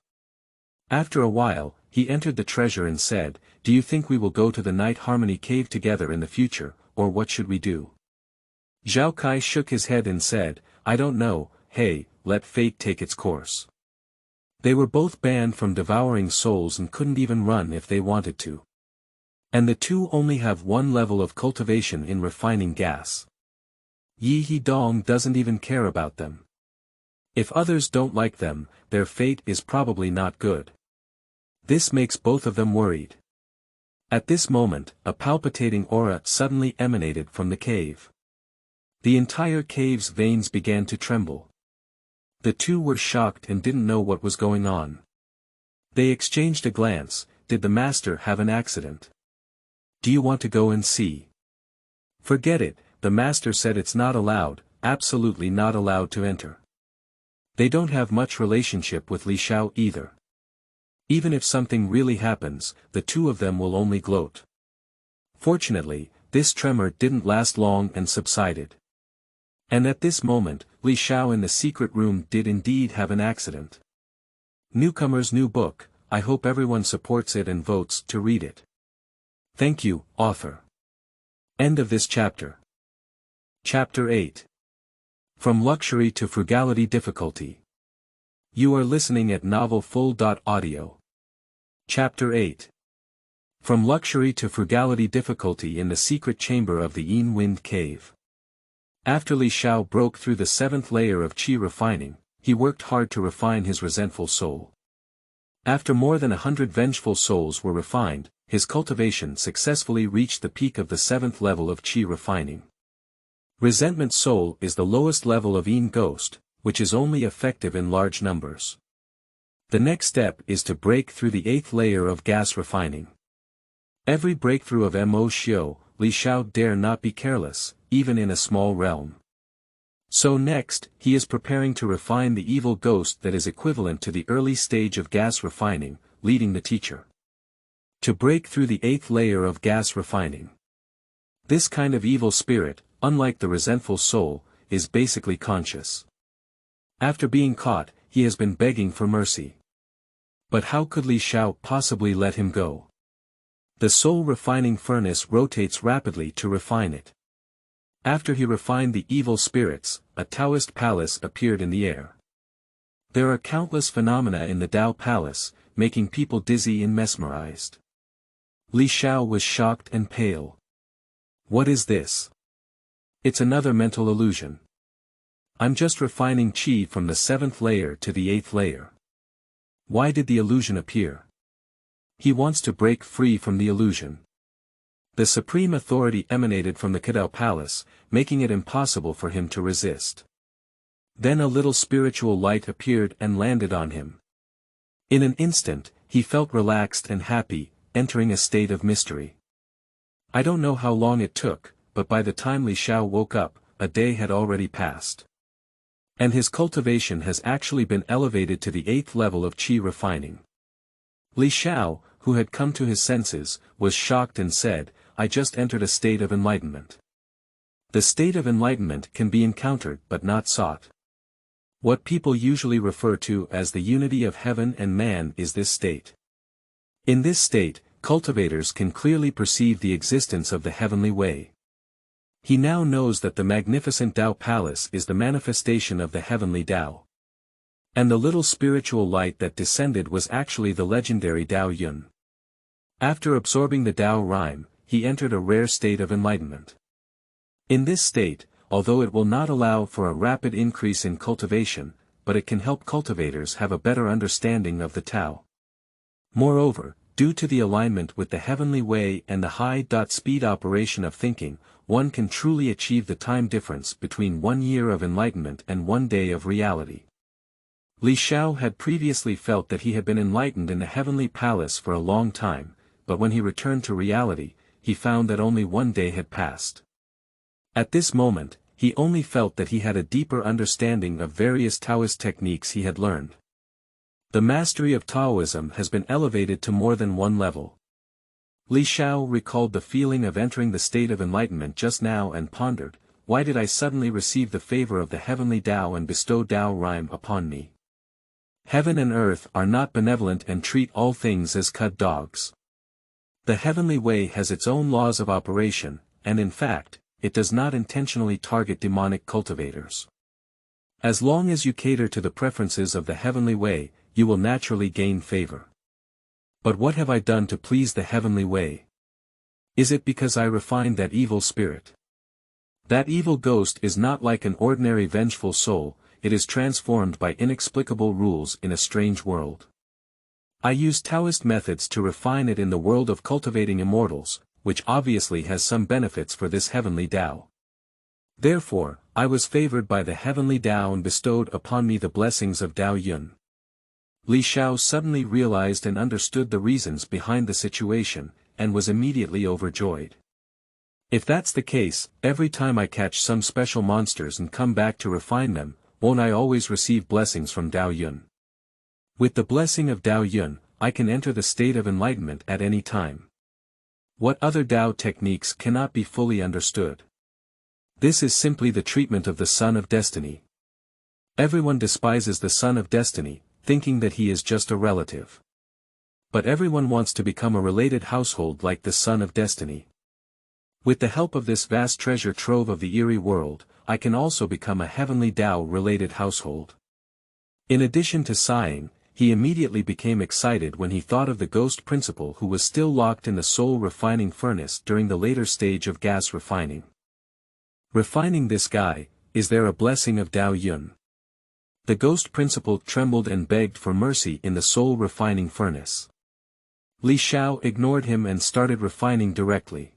After a while, he entered the treasure and said, "Do you think we will go to the Night Harmony Cave together in the future, or what should we do?" Xiao shook his head and said, "I don't know, hey, let fate take its course." They were both banned from devouring souls and couldn't even run if they wanted to. And the 2 only have 1 level of cultivation in refining gas. Yi Hidong doesn't even care about them. If others don't like them, their fate is probably not good. This makes both of them worried. At this moment, a palpitating aura suddenly emanated from the cave. The entire cave's veins began to tremble. The 2 were shocked and didn't know what was going on. They exchanged a glance. Did the master have an accident? Do you want to go and see? Forget it, the master said it's not allowed, absolutely not allowed to enter. They don't have much relationship with Xiao either. Even if something really happens, the 2 of them will only gloat. Fortunately, this tremor didn't last long and subsided. And at this moment, Xiao in the secret room did indeed have an accident. Newcomer's new book, I hope everyone supports it and votes to read it. Thank you, author. End of this chapter. Chapter 8. From Luxury to Frugality Difficulty. You are listening at novelfull.audio. Chapter 8. From Luxury to Frugality Difficulty in the Secret Chamber of the Yin Wind Cave. After Xiao broke through the 7th layer of qi refining, he worked hard to refine his resentful soul. After more than 100 vengeful souls were refined, his cultivation successfully reached the peak of the 7th level of qi refining. Resentment soul is the lowest level of Yin ghost, which is only effective in large numbers. The next step is to break through the 8th layer of gas refining. Every breakthrough of Mo Xiao, Xiao dare not be careless, even in a small realm. So next, he is preparing to refine the evil ghost that is equivalent to the early stage of gas refining, leading the teacher. To break through the 8th layer of gas refining. This kind of evil spirit, unlike the resentful soul, is basically conscious. After being caught, he has been begging for mercy. But how could Li Xiao possibly let him go? The soul refining furnace rotates rapidly to refine it. After he refined the evil spirits, a Taoist palace appeared in the air. There are countless phenomena in the Tao palace, making people dizzy and mesmerized. Li Xiao was shocked and pale. What is this? It's another mental illusion. I'm just refining qi from the 7th layer to the 8th layer. Why did the illusion appear? He wants to break free from the illusion. The supreme authority emanated from the Tao palace, making it impossible for him to resist. Then a little spiritual light appeared and landed on him. In an instant, he felt relaxed and happy, entering a state of mystery. I don't know how long it took, but by the time Li Xiao woke up, a day had already passed. And his cultivation has actually been elevated to the 8th level of qi refining. Li Xiao, who had come to his senses, was shocked and said, I just entered a state of enlightenment. The state of enlightenment can be encountered but not sought. What people usually refer to as the unity of heaven and man is this state. In this state, cultivators can clearly perceive the existence of the heavenly way. He now knows that the magnificent Tao palace is the manifestation of the heavenly Tao. And the little spiritual light that descended was actually the legendary Tao Yun. After absorbing the Tao rhyme, he entered a rare state of enlightenment. In this state, although it will not allow for a rapid increase in cultivation, but it can help cultivators have a better understanding of the Tao. Moreover, due to the alignment with the heavenly way and the high-speed operation of thinking, one can truly achieve the time difference between 1 year of enlightenment and 1 day of reality. Li Xiao had previously felt that he had been enlightened in the heavenly palace for a long time, but when he returned to reality, he found that only 1 day had passed. At this moment, he only felt that he had a deeper understanding of various Taoist techniques he had learned. The mastery of Taoism has been elevated to more than one level. Li Xiao recalled the feeling of entering the state of enlightenment just now and pondered, why did I suddenly receive the favor of the heavenly Tao and bestow Tao rhyme upon me? Heaven and earth are not benevolent and treat all things as cud dogs. The heavenly way has its own laws of operation, and in fact, it does not intentionally target demonic cultivators. As long as you cater to the preferences of the heavenly way, you will naturally gain favor. But what have I done to please the heavenly way? Is it because I refined that evil spirit? That evil ghost is not like an ordinary vengeful soul, it is transformed by inexplicable rules in a strange world. I use Taoist methods to refine it in the world of cultivating immortals, which obviously has some benefits for this heavenly Tao. Therefore, I was favored by the heavenly Tao and bestowed upon me the blessings of Tao Yun. Li Xiao suddenly realized and understood the reasons behind the situation, and was immediately overjoyed. If that's the case, every time I catch some special monsters and come back to refine them, won't I always receive blessings from Tao Yun? With the blessing of Tao Yun, I can enter the state of enlightenment at any time. What other Tao techniques cannot be fully understood? This is simply the treatment of the Son of Destiny. Everyone despises the Son of Destiny, thinking that he is just a relative. But everyone wants to become a related household like the Son of Destiny. With the help of this vast treasure trove of the eerie world, I can also become a heavenly Tao-related household. In addition to sighing, he immediately became excited when he thought of the ghost principal who was still locked in the soul refining furnace during the later stage of gas refining. Refining this guy, is there a blessing of Tao Yun? The ghost principal trembled and begged for mercy in the soul refining furnace. Li Xiao ignored him and started refining directly.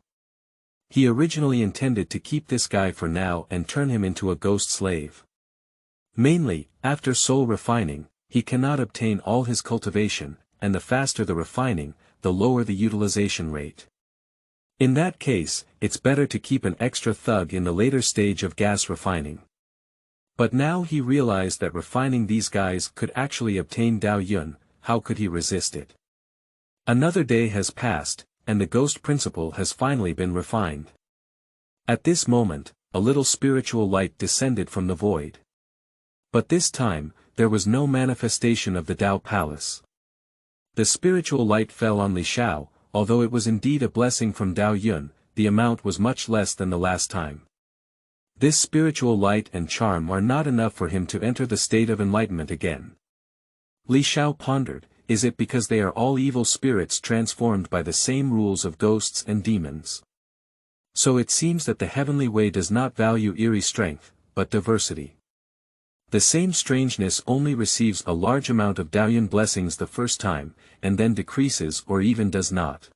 He originally intended to keep this guy for now and turn him into a ghost slave. Mainly, after soul refining, he cannot obtain all his cultivation, and the faster the refining, the lower the utilization rate. In that case, it's better to keep an extra thug in the later stage of gas refining. But now he realized that refining these guys could actually obtain Tao Yun, how could he resist it? Another day has passed, and the ghost principle has finally been refined. At this moment, a little spiritual light descended from the void. But this time, there was no manifestation of the Tao Palace. The spiritual light fell on Li Xiao, although it was indeed a blessing from Dao Yun, the amount was much less than the last time. This spiritual light and charm are not enough for him to enter the state of enlightenment again. Li Xiao pondered, is it because they are all evil spirits transformed by the same rules of ghosts and demons? So it seems that the heavenly way does not value eerie strength, but diversity. The same strangeness only receives a large amount of Daoyun blessings the first time, and then decreases or even does not.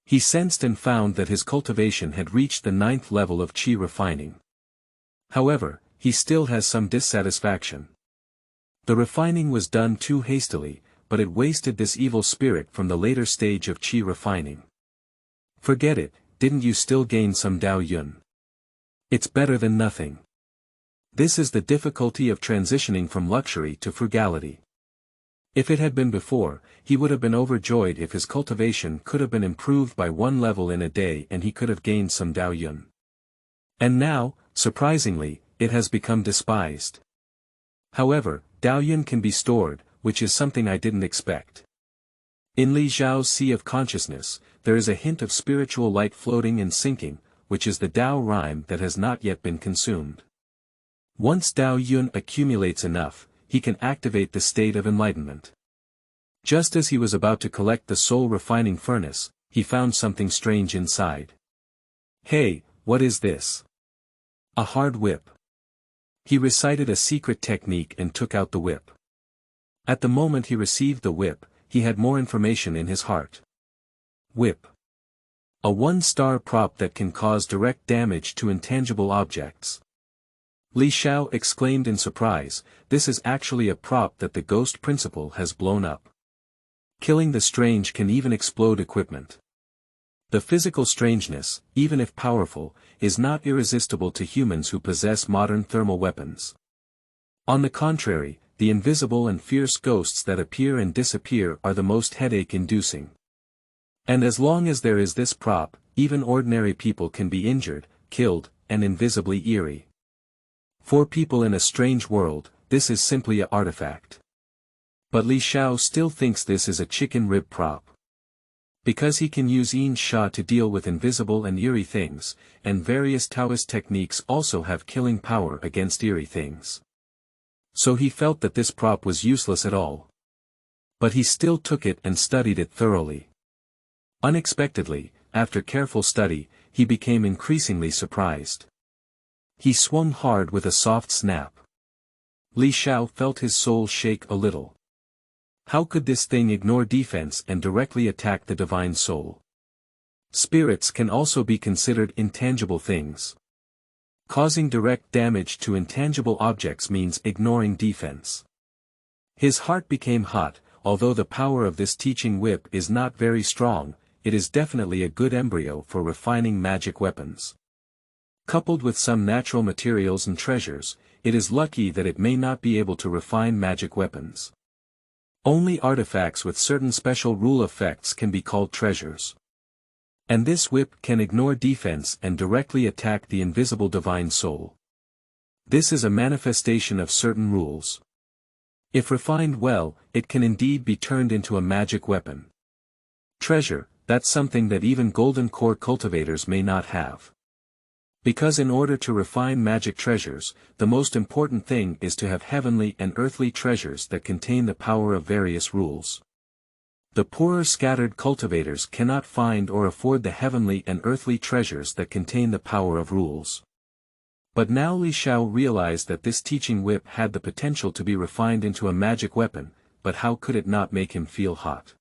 He sensed and found that his cultivation had reached the 9th level of qi refining. However, he still has some dissatisfaction. The refining was done too hastily, but it wasted this evil spirit from the later stage of qi refining. Forget it, didn't you still gain some Daoyun? It's better than nothing. This is the difficulty of transitioning from luxury to frugality. If it had been before, he would have been overjoyed if his cultivation could have been improved by 1 level in a day and he could have gained some Daoyun. And now, surprisingly, it has become despised. However, Daoyun can be stored, which is something I didn't expect. In Li Xiao's sea of consciousness, there is a hint of spiritual light floating and sinking, which is the Dao rhyme that has not yet been consumed. Once Daoyun accumulates enough, he can activate the state of enlightenment. Just as he was about to collect the soul refining furnace, he found something strange inside. Hey, what is this? A hard whip. He recited a secret technique and took out the whip. At the moment he received the whip, he had more information in his heart. Whip. A 1-star prop that can cause direct damage to intangible objects. Li Xiao exclaimed in surprise, this is actually a prop that the ghost principle has blown up. Killing the strange can even explode equipment. The physical strangeness, even if powerful, is not irresistible to humans who possess modern thermal weapons. On the contrary, the invisible and fierce ghosts that appear and disappear are the most headache-inducing. And as long as there is this prop, even ordinary people can be injured, killed, and invisibly eerie. For people in a strange world, this is simply an artifact. But Li Xiao still thinks this is a chicken rib prop. Because he can use Yin Sha to deal with invisible and eerie things, and various Taoist techniques also have killing power against eerie things. So he felt that this prop was useless at all. But he still took it and studied it thoroughly. Unexpectedly, after careful study, he became increasingly surprised. He swung hard with a soft snap. Li Xiao felt his soul shake a little. How could this thing ignore defense and directly attack the divine soul? Spirits can also be considered intangible things. Causing direct damage to intangible objects means ignoring defense. His heart became hot, although the power of this teaching whip is not very strong, it is definitely a good embryo for refining magic weapons. Coupled with some natural materials and treasures, it is lucky that it may not be able to refine magic weapons. Only artifacts with certain special rule effects can be called treasures. And this whip can ignore defense and directly attack the invisible divine soul. This is a manifestation of certain rules. If refined well, it can indeed be turned into a magic weapon. Treasure, that's something that even golden core cultivators may not have. Because in order to refine magic treasures, the most important thing is to have heavenly and earthly treasures that contain the power of various rules. The poorer scattered cultivators cannot find or afford the heavenly and earthly treasures that contain the power of rules. But now Li Xiao realized that this teaching whip had the potential to be refined into a magic weapon, but how could it not make him feel hot?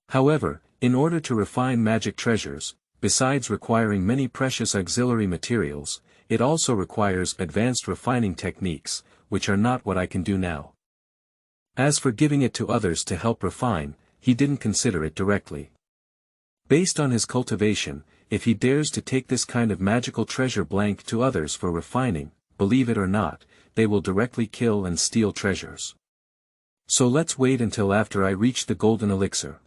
However, in order to refine magic treasures, besides requiring many precious auxiliary materials, it also requires advanced refining techniques, which are not what I can do now. As for giving it to others to help refine, he didn't consider it directly. Based on his cultivation, if he dares to take this kind of magical treasure blank to others for refining, believe it or not, they will directly kill and steal treasures. So let's wait until after I reach the golden elixir.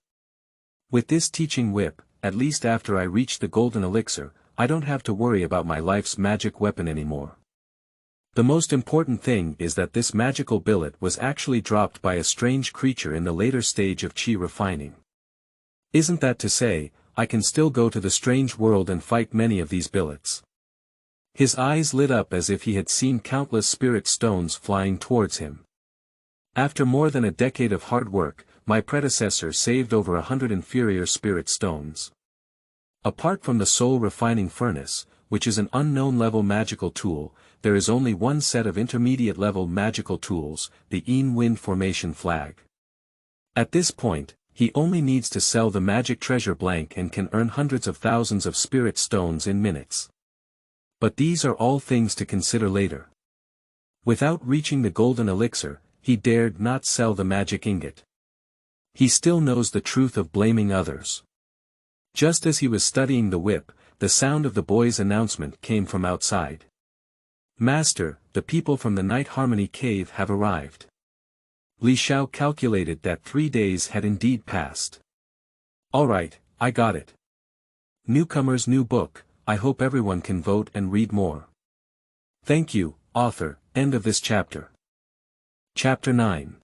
With this teaching whip, at least after I reach the golden elixir, I don't have to worry about my life's magic weapon anymore. The most important thing is that this magical billet was actually dropped by a strange creature in the later stage of chi refining. Isn't that to say, I can still go to the strange world and fight many of these billets? His eyes lit up as if he had seen countless spirit stones flying towards him. After more than a decade of hard work, my predecessor saved over 100 inferior spirit stones. Apart from the soul refining furnace, which is an unknown level magical tool, there is only one set of intermediate level magical tools, the wind formation flag. At this point, he only needs to sell the magic treasure blank and can earn hundreds of thousands of spirit stones in minutes. But these are all things to consider later. Without reaching the golden elixir, he dared not sell the magic ingot. He still knows the truth of blaming others. Just as he was studying the whip, the sound of the boy's announcement came from outside. "Master, the people from the Night Harmony Cave have arrived." Xiao calculated that 3 days had indeed passed. "All right, I got it. Newcomer's new book, I hope everyone can vote and read more." Thank you, author, end of this chapter. Chapter 9.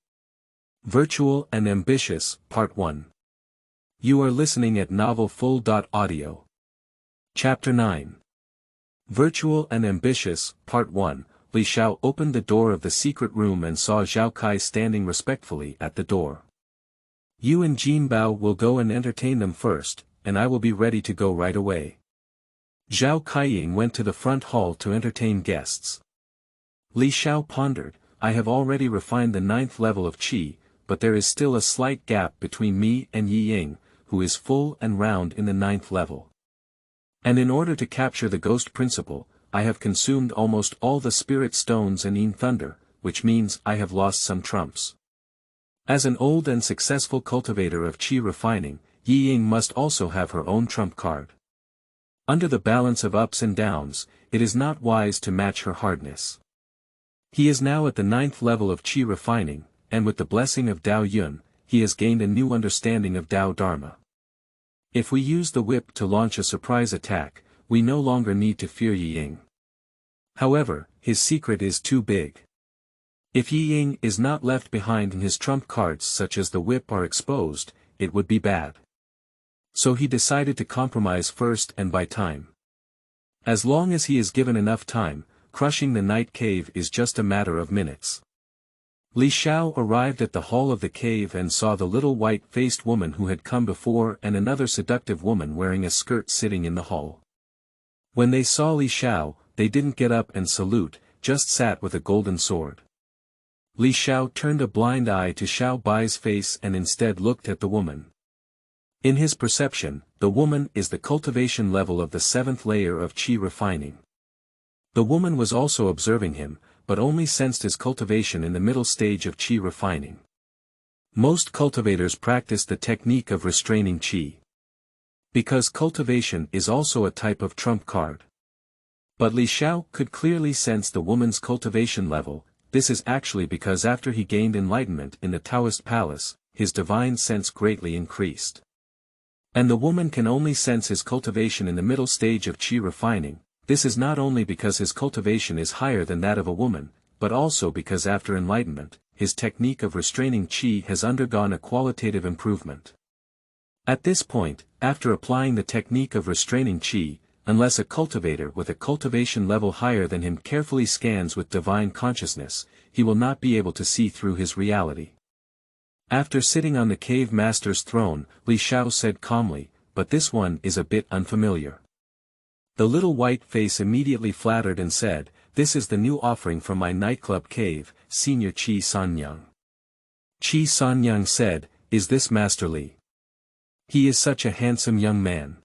Virtual and Ambitious, Part 1. You are listening at novelfull.audio. Chapter 9. Virtual and Ambitious, Part 1. Xiao opened the door of the secret room and saw Zhao Kai standing respectfully at the door. "You and Jinbao will go and entertain them first, and I will be ready to go right away." Zhao Kaiying went to the front hall to entertain guests. Xiao pondered, "I have already refined the 9th level of qi, but there is still a slight gap between me and Yi Ying, who is full and round in the 9th level. And in order to capture the ghost principle, I have consumed almost all the spirit stones and Yin thunder, which means I have lost some trumps. As an old and successful cultivator of qi refining, Yi Ying must also have her own trump card. Under the balance of ups and downs, it is not wise to match her hardness. He is now at the 9th level of qi refining, and with the blessing of Dao Yun, he has gained a new understanding of Dao Dharma. If we use the whip to launch a surprise attack, we no longer need to fear Yi Ying. However, his secret is too big. If Yi Ying is not left behind and his trump cards such as the whip are exposed, it would be bad. So he decided to compromise first and buy time. As long as he is given enough time, crushing the night cave is just a matter of minutes. Xiao arrived at the hall of the cave and saw the little white-faced woman who had come before and another seductive woman wearing a skirt sitting in the hall. When they saw Xiao, they didn't get up and salute, just sat with a golden sword. Xiao turned a blind eye to Xiao Bai's face and instead looked at the woman. In his perception, the woman is the cultivation level of the 7th layer of qi refining. The woman was also observing him, but only sensed his cultivation in the middle stage of qi refining. Most cultivators practice the technique of restraining qi. Because cultivation is also a type of trump card. But Xiao could clearly sense the woman's cultivation level. This is actually because after he gained enlightenment in the Taoist palace, his divine sense greatly increased. And the woman can only sense his cultivation in the middle stage of qi refining. This is not only because his cultivation is higher than that of a woman, but also because after enlightenment, his technique of restraining qi has undergone a qualitative improvement. At this point, after applying the technique of restraining qi, unless a cultivator with a cultivation level higher than him carefully scans with divine consciousness, he will not be able to see through his reality. After sitting on the cave master's throne, Xiao said calmly, "But this one is a bit unfamiliar." The little white face immediately flattered and said, "This is the new offering from my nightclub cave, Senior Qi Sanyang." Qi Sanyang said, "Is this Master Li? He is such a handsome young man.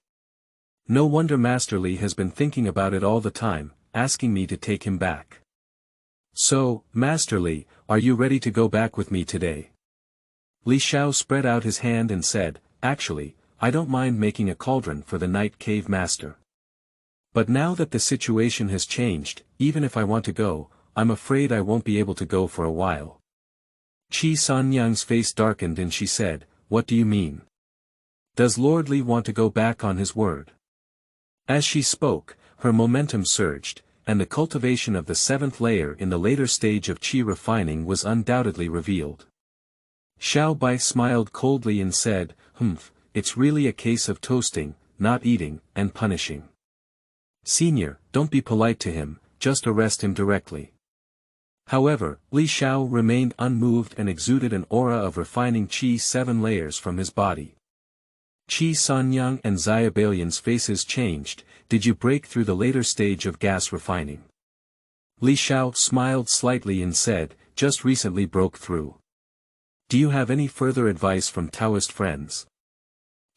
No wonder Master Li has been thinking about it all the time, asking me to take him back. So, Master Li, are you ready to go back with me today?" Xiao spread out his hand and said, "Actually, I don't mind making a cauldron for the night cave master. But now that the situation has changed, even if I want to go, I'm afraid I won't be able to go for a while." Qi Sanyang's face darkened and she said, "What do you mean? Does Lord Li want to go back on his word?" As she spoke, her momentum surged, and the cultivation of the 7th layer in the later stage of qi refining was undoubtedly revealed. Xiao Bai smiled coldly and said, it's really a case of toasting, not eating, and punishing. Senior, don't be polite to him, just arrest him directly. However, Li Xiao remained unmoved and exuded an aura of refining qi 7 layers from his body. Qi Sanyang and Xiaobalian's faces changed. Did you break through the later stage of gas refining? Li Xiao smiled slightly and said, just recently broke through. Do you have any further advice from Taoist friends?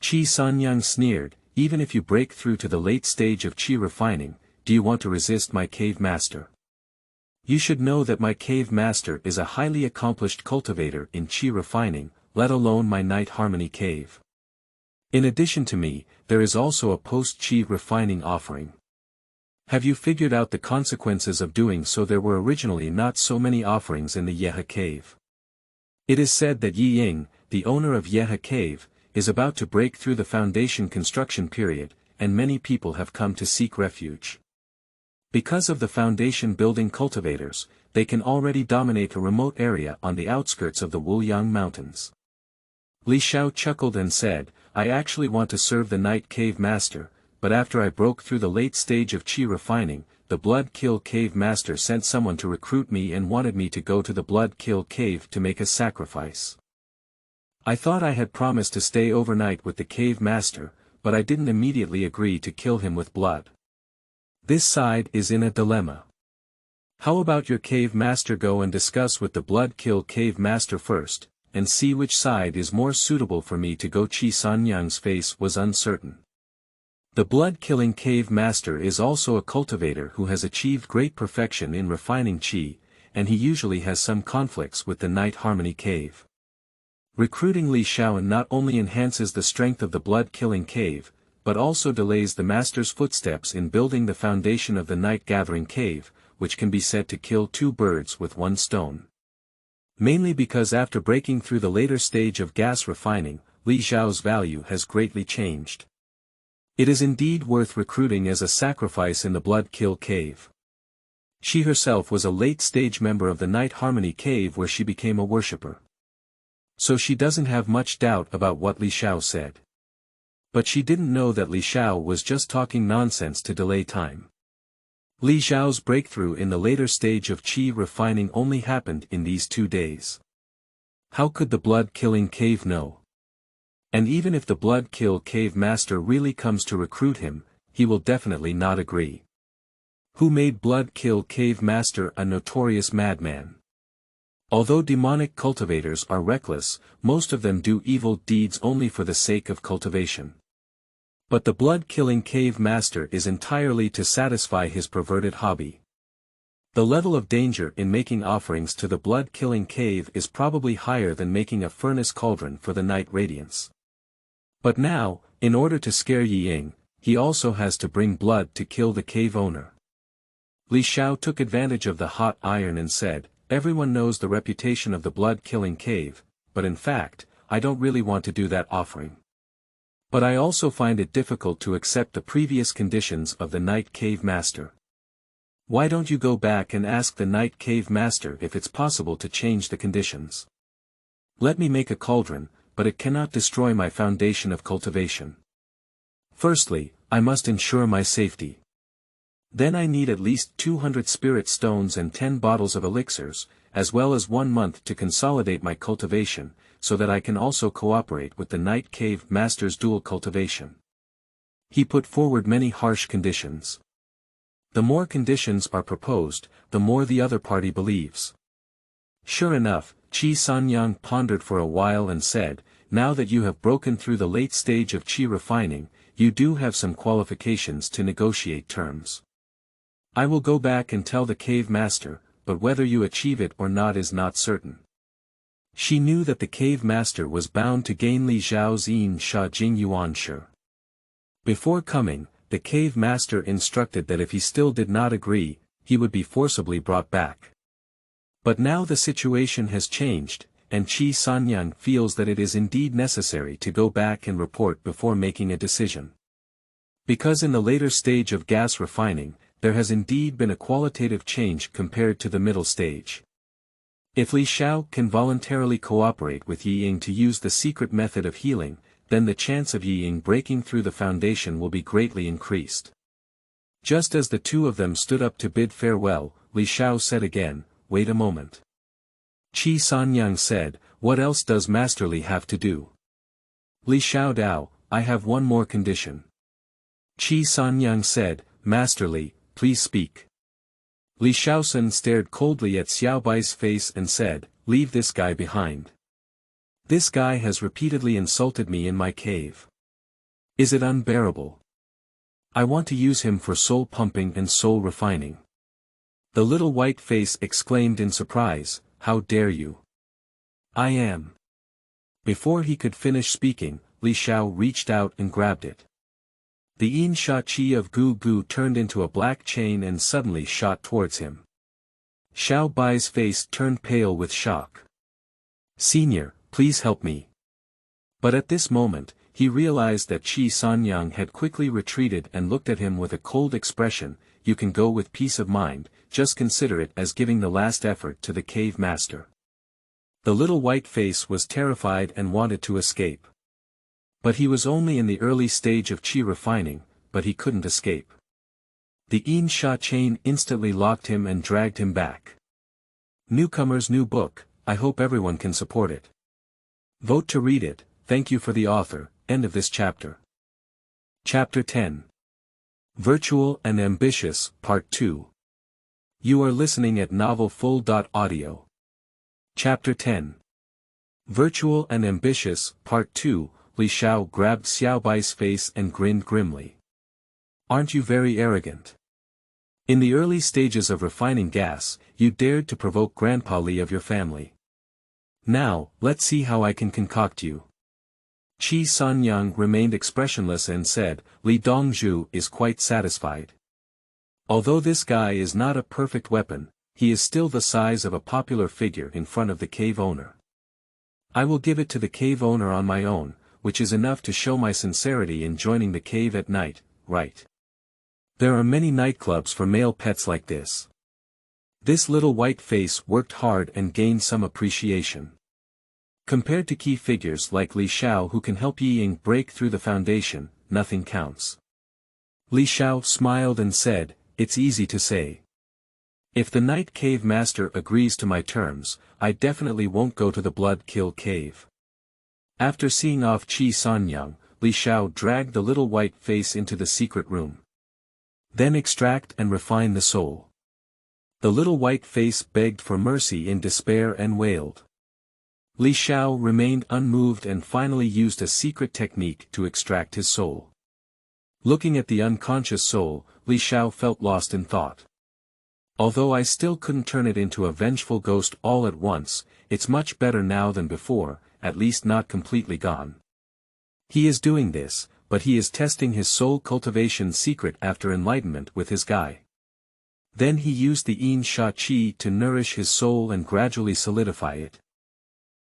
Qi Sanyang sneered, even if you break through to the late stage of qi refining, do you want to resist my cave master? You should know that my cave master is a highly accomplished cultivator in qi refining, let alone my night harmony cave. In addition to me, there is also a post-qi refining offering. Have you figured out the consequences of doing so? There were originally not so many offerings in the Yehe cave. It is said that Yi Ying, the owner of Yehe cave, is about to break through the foundation construction period, and many people have come to seek refuge. Because of the foundation building cultivators, they can already dominate a remote area on the outskirts of the Wuyang Mountains. Li Xiao chuckled and said, I actually want to serve the Night Cave Master, but after I broke through the late stage of qi refining, the Blood Kill Cave Master sent someone to recruit me and wanted me to go to the Blood Kill Cave to make a sacrifice. I thought I had promised to stay overnight with the Cave Master, but I didn't immediately agree to kill him with blood. This side is in a dilemma. How about your Cave Master go and discuss with the Blood Kill Cave Master first, and see which side is more suitable for me to go? Qi Sanyang's face was uncertain. The blood-killing cave master is also a cultivator who has achieved great perfection in refining qi, and he usually has some conflicts with the Night Harmony cave. Recruiting Li Xiao not only enhances the strength of the blood-killing cave, but also delays the master's footsteps in building the foundation of the Night Gathering cave, which can be said to kill 2 birds with 1 stone. Mainly because after breaking through the later stage of gas refining, Li Xiao's value has greatly changed. It is indeed worth recruiting as a sacrifice in the Blood Kill Cave. She herself was a late-stage member of the Night Harmony Cave where she became a worshipper. So she doesn't have much doubt about what Li Xiao said. But she didn't know that Li Xiao was just talking nonsense to delay time. Li Xiao's breakthrough in the later stage of qi refining only happened in these 2 days. How could the blood-killing cave know? And even if the Blood Kill Cave Master really comes to recruit him, he will definitely not agree. Who made Blood Kill Cave Master a notorious madman? Although demonic cultivators are reckless, most of them do evil deeds only for the sake of cultivation. But the blood-killing cave master is entirely to satisfy his perverted hobby. The level of danger in making offerings to the blood-killing cave is probably higher than making a furnace cauldron for the night radiance. But now, in order to scare Yi Ying, he also has to bring blood to kill the cave owner. Li Xiao took advantage of the hot iron and said, everyone knows the reputation of the blood-killing cave, but in fact, I don't really want to do that offering. But I also find it difficult to accept the previous conditions of the Night Cave Master. Why don't you go back and ask the Night Cave Master if it's possible to change the conditions? Let me make a cauldron, but it cannot destroy my foundation of cultivation. Firstly, I must ensure my safety. Then I need at least 200 spirit stones and 10 bottles of elixirs, as well as 1 month to consolidate my cultivation, so that I can also cooperate with the Night Cave Master's dual cultivation. He put forward many harsh conditions. The more conditions are proposed, the more the other party believes. Sure enough, Qi Sanyang pondered for a while and said, now that you have broken through the late stage of qi refining, you do have some qualifications to negotiate terms. I will go back and tell the cave master, but whether you achieve it or not is not certain. She knew that the cave master was bound to gain Li Xiao's yin sha jing yuan shi. Before coming, the cave master instructed that if he still did not agree, he would be forcibly brought back. But now the situation has changed, and Qi Sanyang feels that it is indeed necessary to go back and report before making a decision. Because in the later stage of gas refining, there has indeed been a qualitative change compared to the middle stage. If Li Xiao can voluntarily cooperate with Yi Ying to use the secret method of healing, then the chance of Yi Ying breaking through the foundation will be greatly increased. Just as the two of them stood up to bid farewell, Li Xiao said again, "Wait a moment." Qi Sanyang said, "What else does Master Li have to do?" Li Xiao Dao, "I have one more condition." Qi Sanyang said, "Master Li, please speak." Li Xiaosun stared coldly at Xiao Bai's face and said, "Leave this guy behind. This guy has repeatedly insulted me in my cave. Is it unbearable? I want to use him for soul pumping and soul refining." The little white face exclaimed in surprise, "How dare you? I am." Before he could finish speaking, Li Xiao reached out and grabbed it. The Yin Sha Qi of Gu Gu turned into a black chain and suddenly shot towards him. Xiao Bai's face turned pale with shock. "Senior, please help me." But at this moment, he realized that Qi Sanyang had quickly retreated and looked at him with a cold expression. "You can go with peace of mind, just consider it as giving the last effort to the cave master." The little white face was terrified and wanted to escape. But he was only in the early stage of qi refining, but he couldn't escape. The Yin Sha chain instantly locked him and dragged him back. Newcomer's new book, I hope everyone can support it. Vote to read it, thank you for the author, end of this chapter. Chapter 10. Virtual and Ambitious, Part 2. You are listening at novelfull.audio. Chapter 10. Virtual and Ambitious, Part 2. Li Xiao grabbed Xiao Bai's face and grinned grimly. "Aren't you very arrogant? In the early stages of refining gas, you dared to provoke Grandpa Li of your family. Now, let's see how I can concoct you." Qi Sanyang remained expressionless and said, "Li Dongzhu is quite satisfied. Although this guy is not a perfect weapon, he is still the size of a popular figure in front of the cave owner. I will give it to the cave owner on my own, which is enough to show my sincerity in joining the cave at night, right? There are many nightclubs for male pets like this." This little white face worked hard and gained some appreciation. Compared to key figures like Li Xiao who can help Yi Ying break through the foundation, nothing counts. Li Xiao smiled and said, "It's easy to say. If the Night Cave Master agrees to my terms, I definitely won't go to the Blood Kill Cave." After seeing off Qi Sanyang, Li Xiao dragged the little white face into the secret room. "Then extract and refine the soul." The little white face begged for mercy in despair and wailed. Li Xiao remained unmoved and finally used a secret technique to extract his soul. Looking at the unconscious soul, Li Xiao felt lost in thought. "Although I still couldn't turn it into a vengeful ghost all at once, it's much better now than before, at least not completely gone. He is doing this, but he is testing his soul cultivation secret after enlightenment with his guy." Then he used the Yin Sha Qi to nourish his soul and gradually solidify it.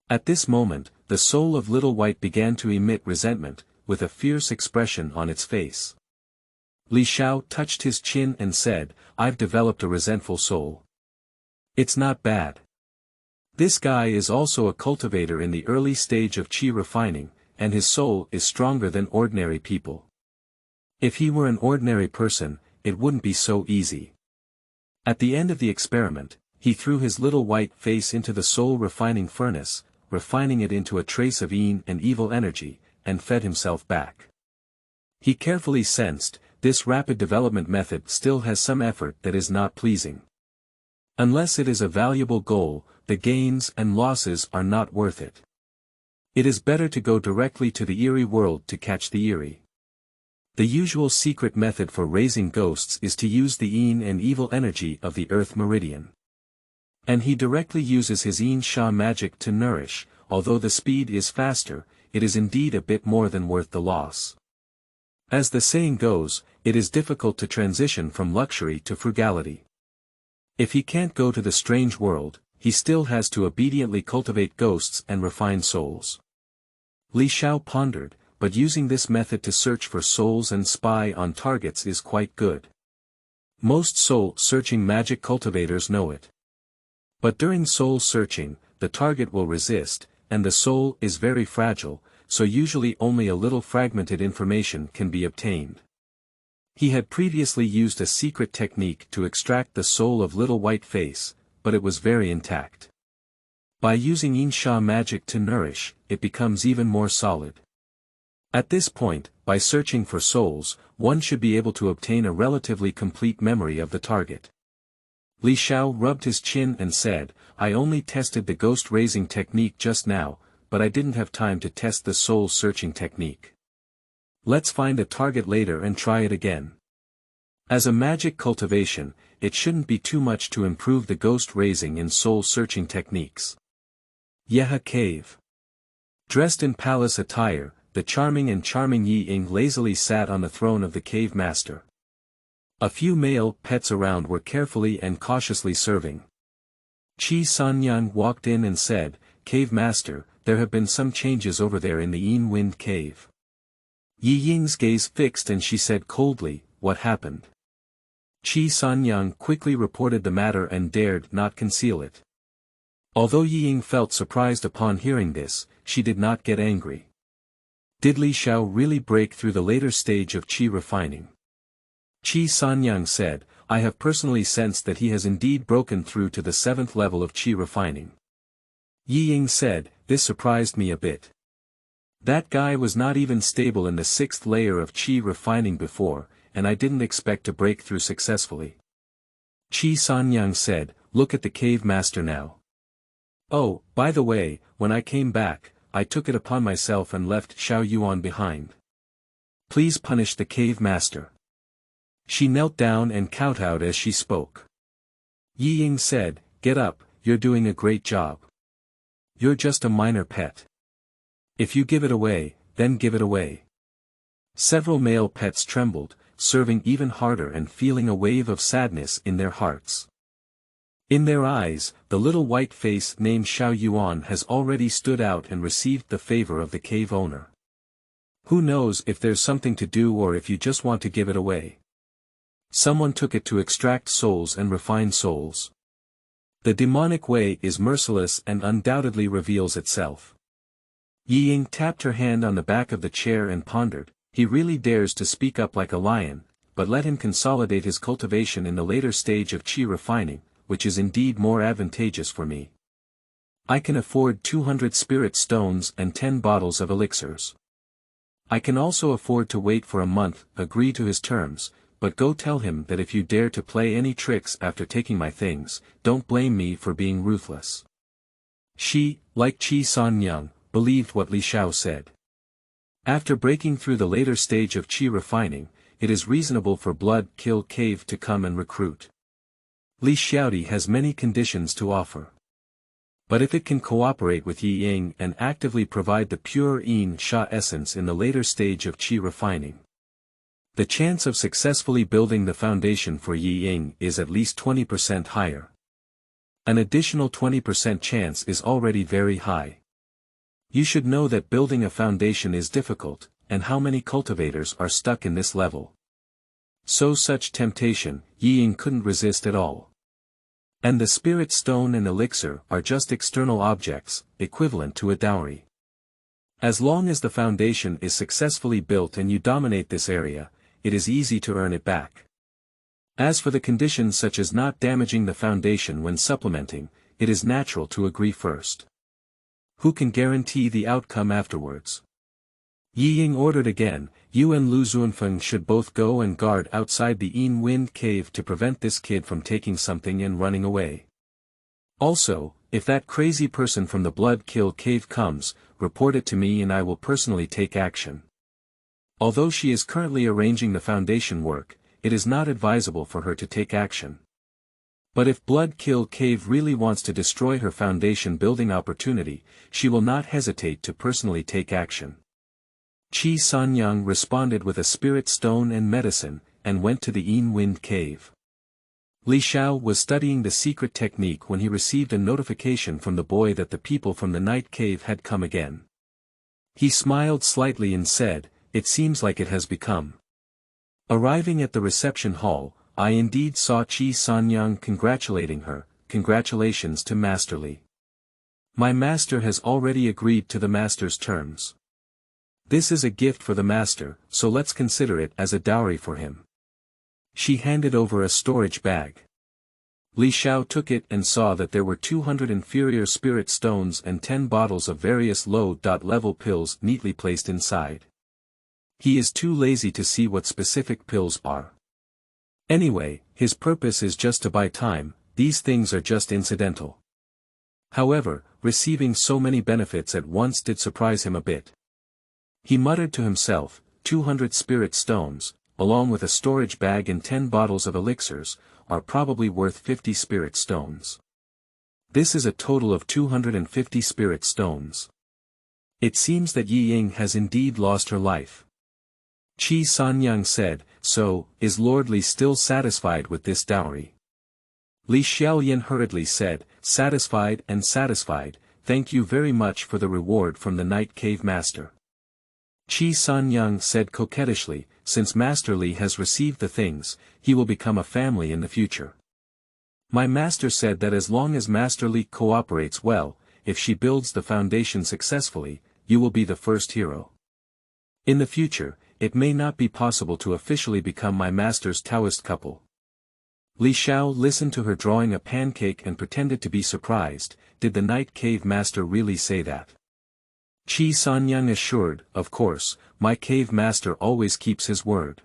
At this moment, the soul of Little White began to emit resentment, with a fierce expression on its face. Li Xiao touched his chin and said, "I've developed a resentful soul. It's not bad. This guy is also a cultivator in the early stage of qi refining, and his soul is stronger than ordinary people. If he were an ordinary person, it wouldn't be so easy." At the end of the experiment, he threw his little white face into the soul refining furnace, refining it into a trace of yin and evil energy, and fed himself back. He carefully sensed, this rapid development method still has some effort that is not pleasing. Unless it is a valuable goal, the gains and losses are not worth it. It is better to go directly to the eerie world to catch the eerie. The usual secret method for raising ghosts is to use the yin and evil energy of the earth meridian. And he directly uses his Yin Sha magic to nourish, although the speed is faster, it is indeed a bit more than worth the loss. As the saying goes, it is difficult to transition from luxury to frugality. If he can't go to the strange world, he still has to obediently cultivate ghosts and refine souls. Li Xiao pondered, but using this method to search for souls and spy on targets is quite good. Most soul-searching magic cultivators know it. But during soul-searching, the target will resist, and the soul is very fragile, so usually only a little fragmented information can be obtained. He had previously used a secret technique to extract the soul of Little White Face, but it was very intact. By using Insha magic to nourish, it becomes even more solid. At this point, by searching for souls, one should be able to obtain a relatively complete memory of the target. Xiao rubbed his chin and said, I only tested the ghost-raising technique just now, but I didn't have time to test the soul-searching technique. Let's find a target later and try it again. As a magic cultivation, it shouldn't be too much to improve the ghost-raising and soul-searching techniques. Yeha Cave. Dressed in palace attire, the charming Yi Ying lazily sat on the throne of the cave master. A few male pets around were carefully and cautiously serving. Qi Sanyang walked in and said, Cave master, there have been some changes over there in the Yin Wind Cave. Yi Ying's gaze fixed and she said coldly, what happened? Qi Sanyang quickly reported the matter and dared not conceal it. Although Yi Ying felt surprised upon hearing this, she did not get angry. Did Xiao really break through the later stage of qi refining? Qi Sanyang said, I have personally sensed that he has indeed broken through to the 7th level of qi refining. Yi Ying said, this surprised me a bit. That guy was not even stable in the 6th layer of qi refining before, and I didn't expect to break through successfully. Qi Sanyang said, look at the cave master now. Oh, by the way, when I came back, I took it upon myself and left Xiao Yuan behind. Please punish the cave master. She knelt down and kowtowed as she spoke. Yi Ying said, get up, you're doing a great job. You're just a minor pet. If you give it away, then give it away. Several male pets trembled, serving even harder and feeling a wave of sadness in their hearts. In their eyes, the little white face named Xiao Yuan has already stood out and received the favor of the cave owner. Who knows if there's something to do or if you just want to give it away. Someone took it to extract souls and refine souls. The demonic way is merciless and undoubtedly reveals itself. Yi Ying tapped her hand on the back of the chair and pondered, he really dares to speak up like a lion, but let him consolidate his cultivation in the later stage of qi refining, which is indeed more advantageous for me. I can afford 200 spirit stones and 10 bottles of elixirs. I can also afford to wait for a month, agree to his terms, but go tell him that if you dare to play any tricks after taking my things, don't blame me for being ruthless. She, like Qi Sanyang, believed what Xiao said. After breaking through the later stage of qi refining, it is reasonable for Blood Kill Cave to come and recruit. Xiao has many conditions to offer. But if it can cooperate with Yi Ying and actively provide the pure Yin Sha essence in the later stage of qi refining, the chance of successfully building the foundation for Yi Ying is at least 20% higher. An additional 20% chance is already very high. You should know that building a foundation is difficult, and how many cultivators are stuck in this level. So such temptation, Yi Ying couldn't resist at all. And the spirit stone and elixir are just external objects, equivalent to a dowry. As long as the foundation is successfully built and you dominate this area, it is easy to earn it back. As for the conditions such as not damaging the foundation when supplementing, it is natural to agree first. Who can guarantee the outcome afterwards? Yi Ying ordered again, you and Lu Zunfeng should both go and guard outside the Yin Wind Cave to prevent this kid from taking something and running away. Also, if that crazy person from the Blood Kill Cave comes, report it to me and I will personally take action. Although she is currently arranging the foundation work, it is not advisable for her to take action. But if Blood Kill Cave really wants to destroy her foundation building opportunity, she will not hesitate to personally take action. Qi Sanyang responded with a spirit stone and medicine, and went to the Yin Wind Cave. Xiao was studying the secret technique when he received a notification from the boy that the people from the night cave had come again. He smiled slightly and said, it seems like it has become. Arriving at the reception hall, I indeed saw Qi Sanyang congratulating her. Congratulations to Master Li. My master has already agreed to the master's terms. This is a gift for the master, so let's consider it as a dowry for him. She handed over a storage bag. Li Xiao took it and saw that there were 200 inferior spirit stones and 10 bottles of various low-level pills neatly placed inside. He is too lazy to see what specific pills are. Anyway, his purpose is just to buy time. These things are just incidental. However, receiving so many benefits at once did surprise him a bit. He muttered to himself, 200 spirit stones, along with a storage bag and 10 bottles of elixirs, are probably worth 50 spirit stones. This is a total of 250 spirit stones. It seems that Yi Ying has indeed lost her life. Qi Sanyang said, so, is Lord Li still satisfied with this dowry? Li Xiaoyan hurriedly said, satisfied and satisfied, thank you very much for the reward from the Night Cave Master. Qi Sanyang said coquettishly, since Master Li has received the things, he will become a family in the future. My master said that as long as Master Li cooperates well, if she builds the foundation successfully, you will be the first hero. In the future, it may not be possible to officially become my master's Taoist couple. Li Xiao listened to her drawing a pancake and pretended to be surprised. Did the Night Cave Master really say that? Qi Sanyang assured, of course, my cave master always keeps his word.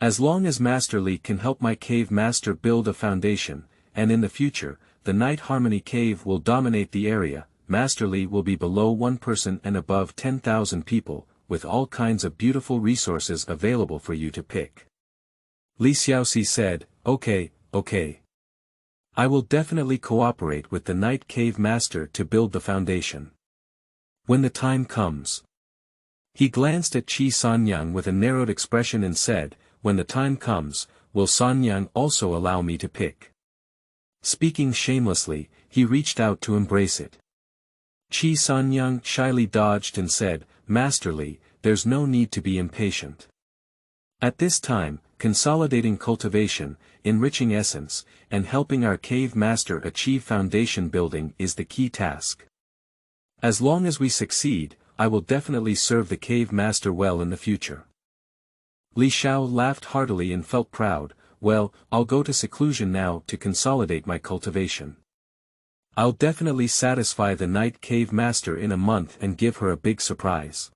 As long as Master Li can help my cave master build a foundation, and in the future, the Night Harmony Cave will dominate the area, Master Li will be below 1 person and above 10,000 people, with all kinds of beautiful resources available for you to pick. Li Xiaoxi said, okay. I will definitely cooperate with the Night Cave Master to build the foundation. When the time comes. He glanced at Qi Sanyang with a narrowed expression and said, when the time comes, will Sanyang also allow me to pick? Speaking shamelessly, he reached out to embrace it. Qi Sanyang shyly dodged and said, Master Li, there's no need to be impatient. At this time, consolidating cultivation, enriching essence, and helping our cave master achieve foundation building is the key task. As long as we succeed, I will definitely serve the cave master well in the future. Li Xiao laughed heartily and felt proud. Well, I'll go to seclusion now to consolidate my cultivation. I'll definitely satisfy the Night Cave Master in a month and give her a big surprise.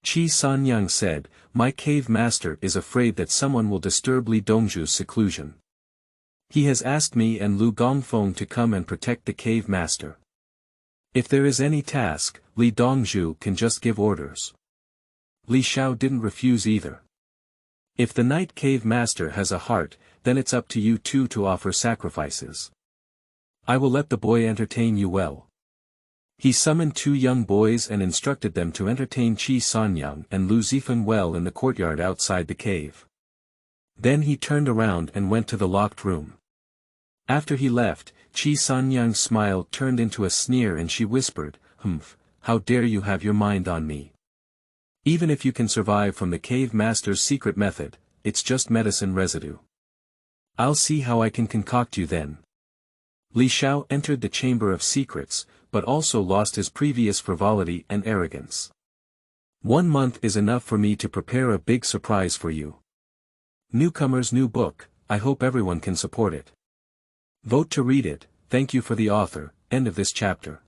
Qi Sanyang said, my cave master is afraid that someone will disturb Li Dongzhu's seclusion. He has asked me and Lu Gongfeng to come and protect the cave master. If there is any task, Li Dongzhu can just give orders. Li Xiao didn't refuse either. If the Night Cave Master has a heart, then it's up to you two to offer sacrifices. I will let the boy entertain you well. He summoned 2 young boys and instructed them to entertain Qi Sanyang and Lu Zifeng well in the courtyard outside the cave. Then he turned around and went to the locked room. After he left, Qi Sanyang's smile turned into a sneer and she whispered, Humph, how dare you have your mind on me? Even if you can survive from the cave master's secret method, it's just medicine residue. I'll see how I can concoct you then. Li Xiao entered the Chamber of Secrets, but also lost his previous frivolity and arrogance. 1 month is enough for me to prepare a big surprise for you. Newcomer's new book, I hope everyone can support it. Vote to read it. Thank you for the author. End of this chapter.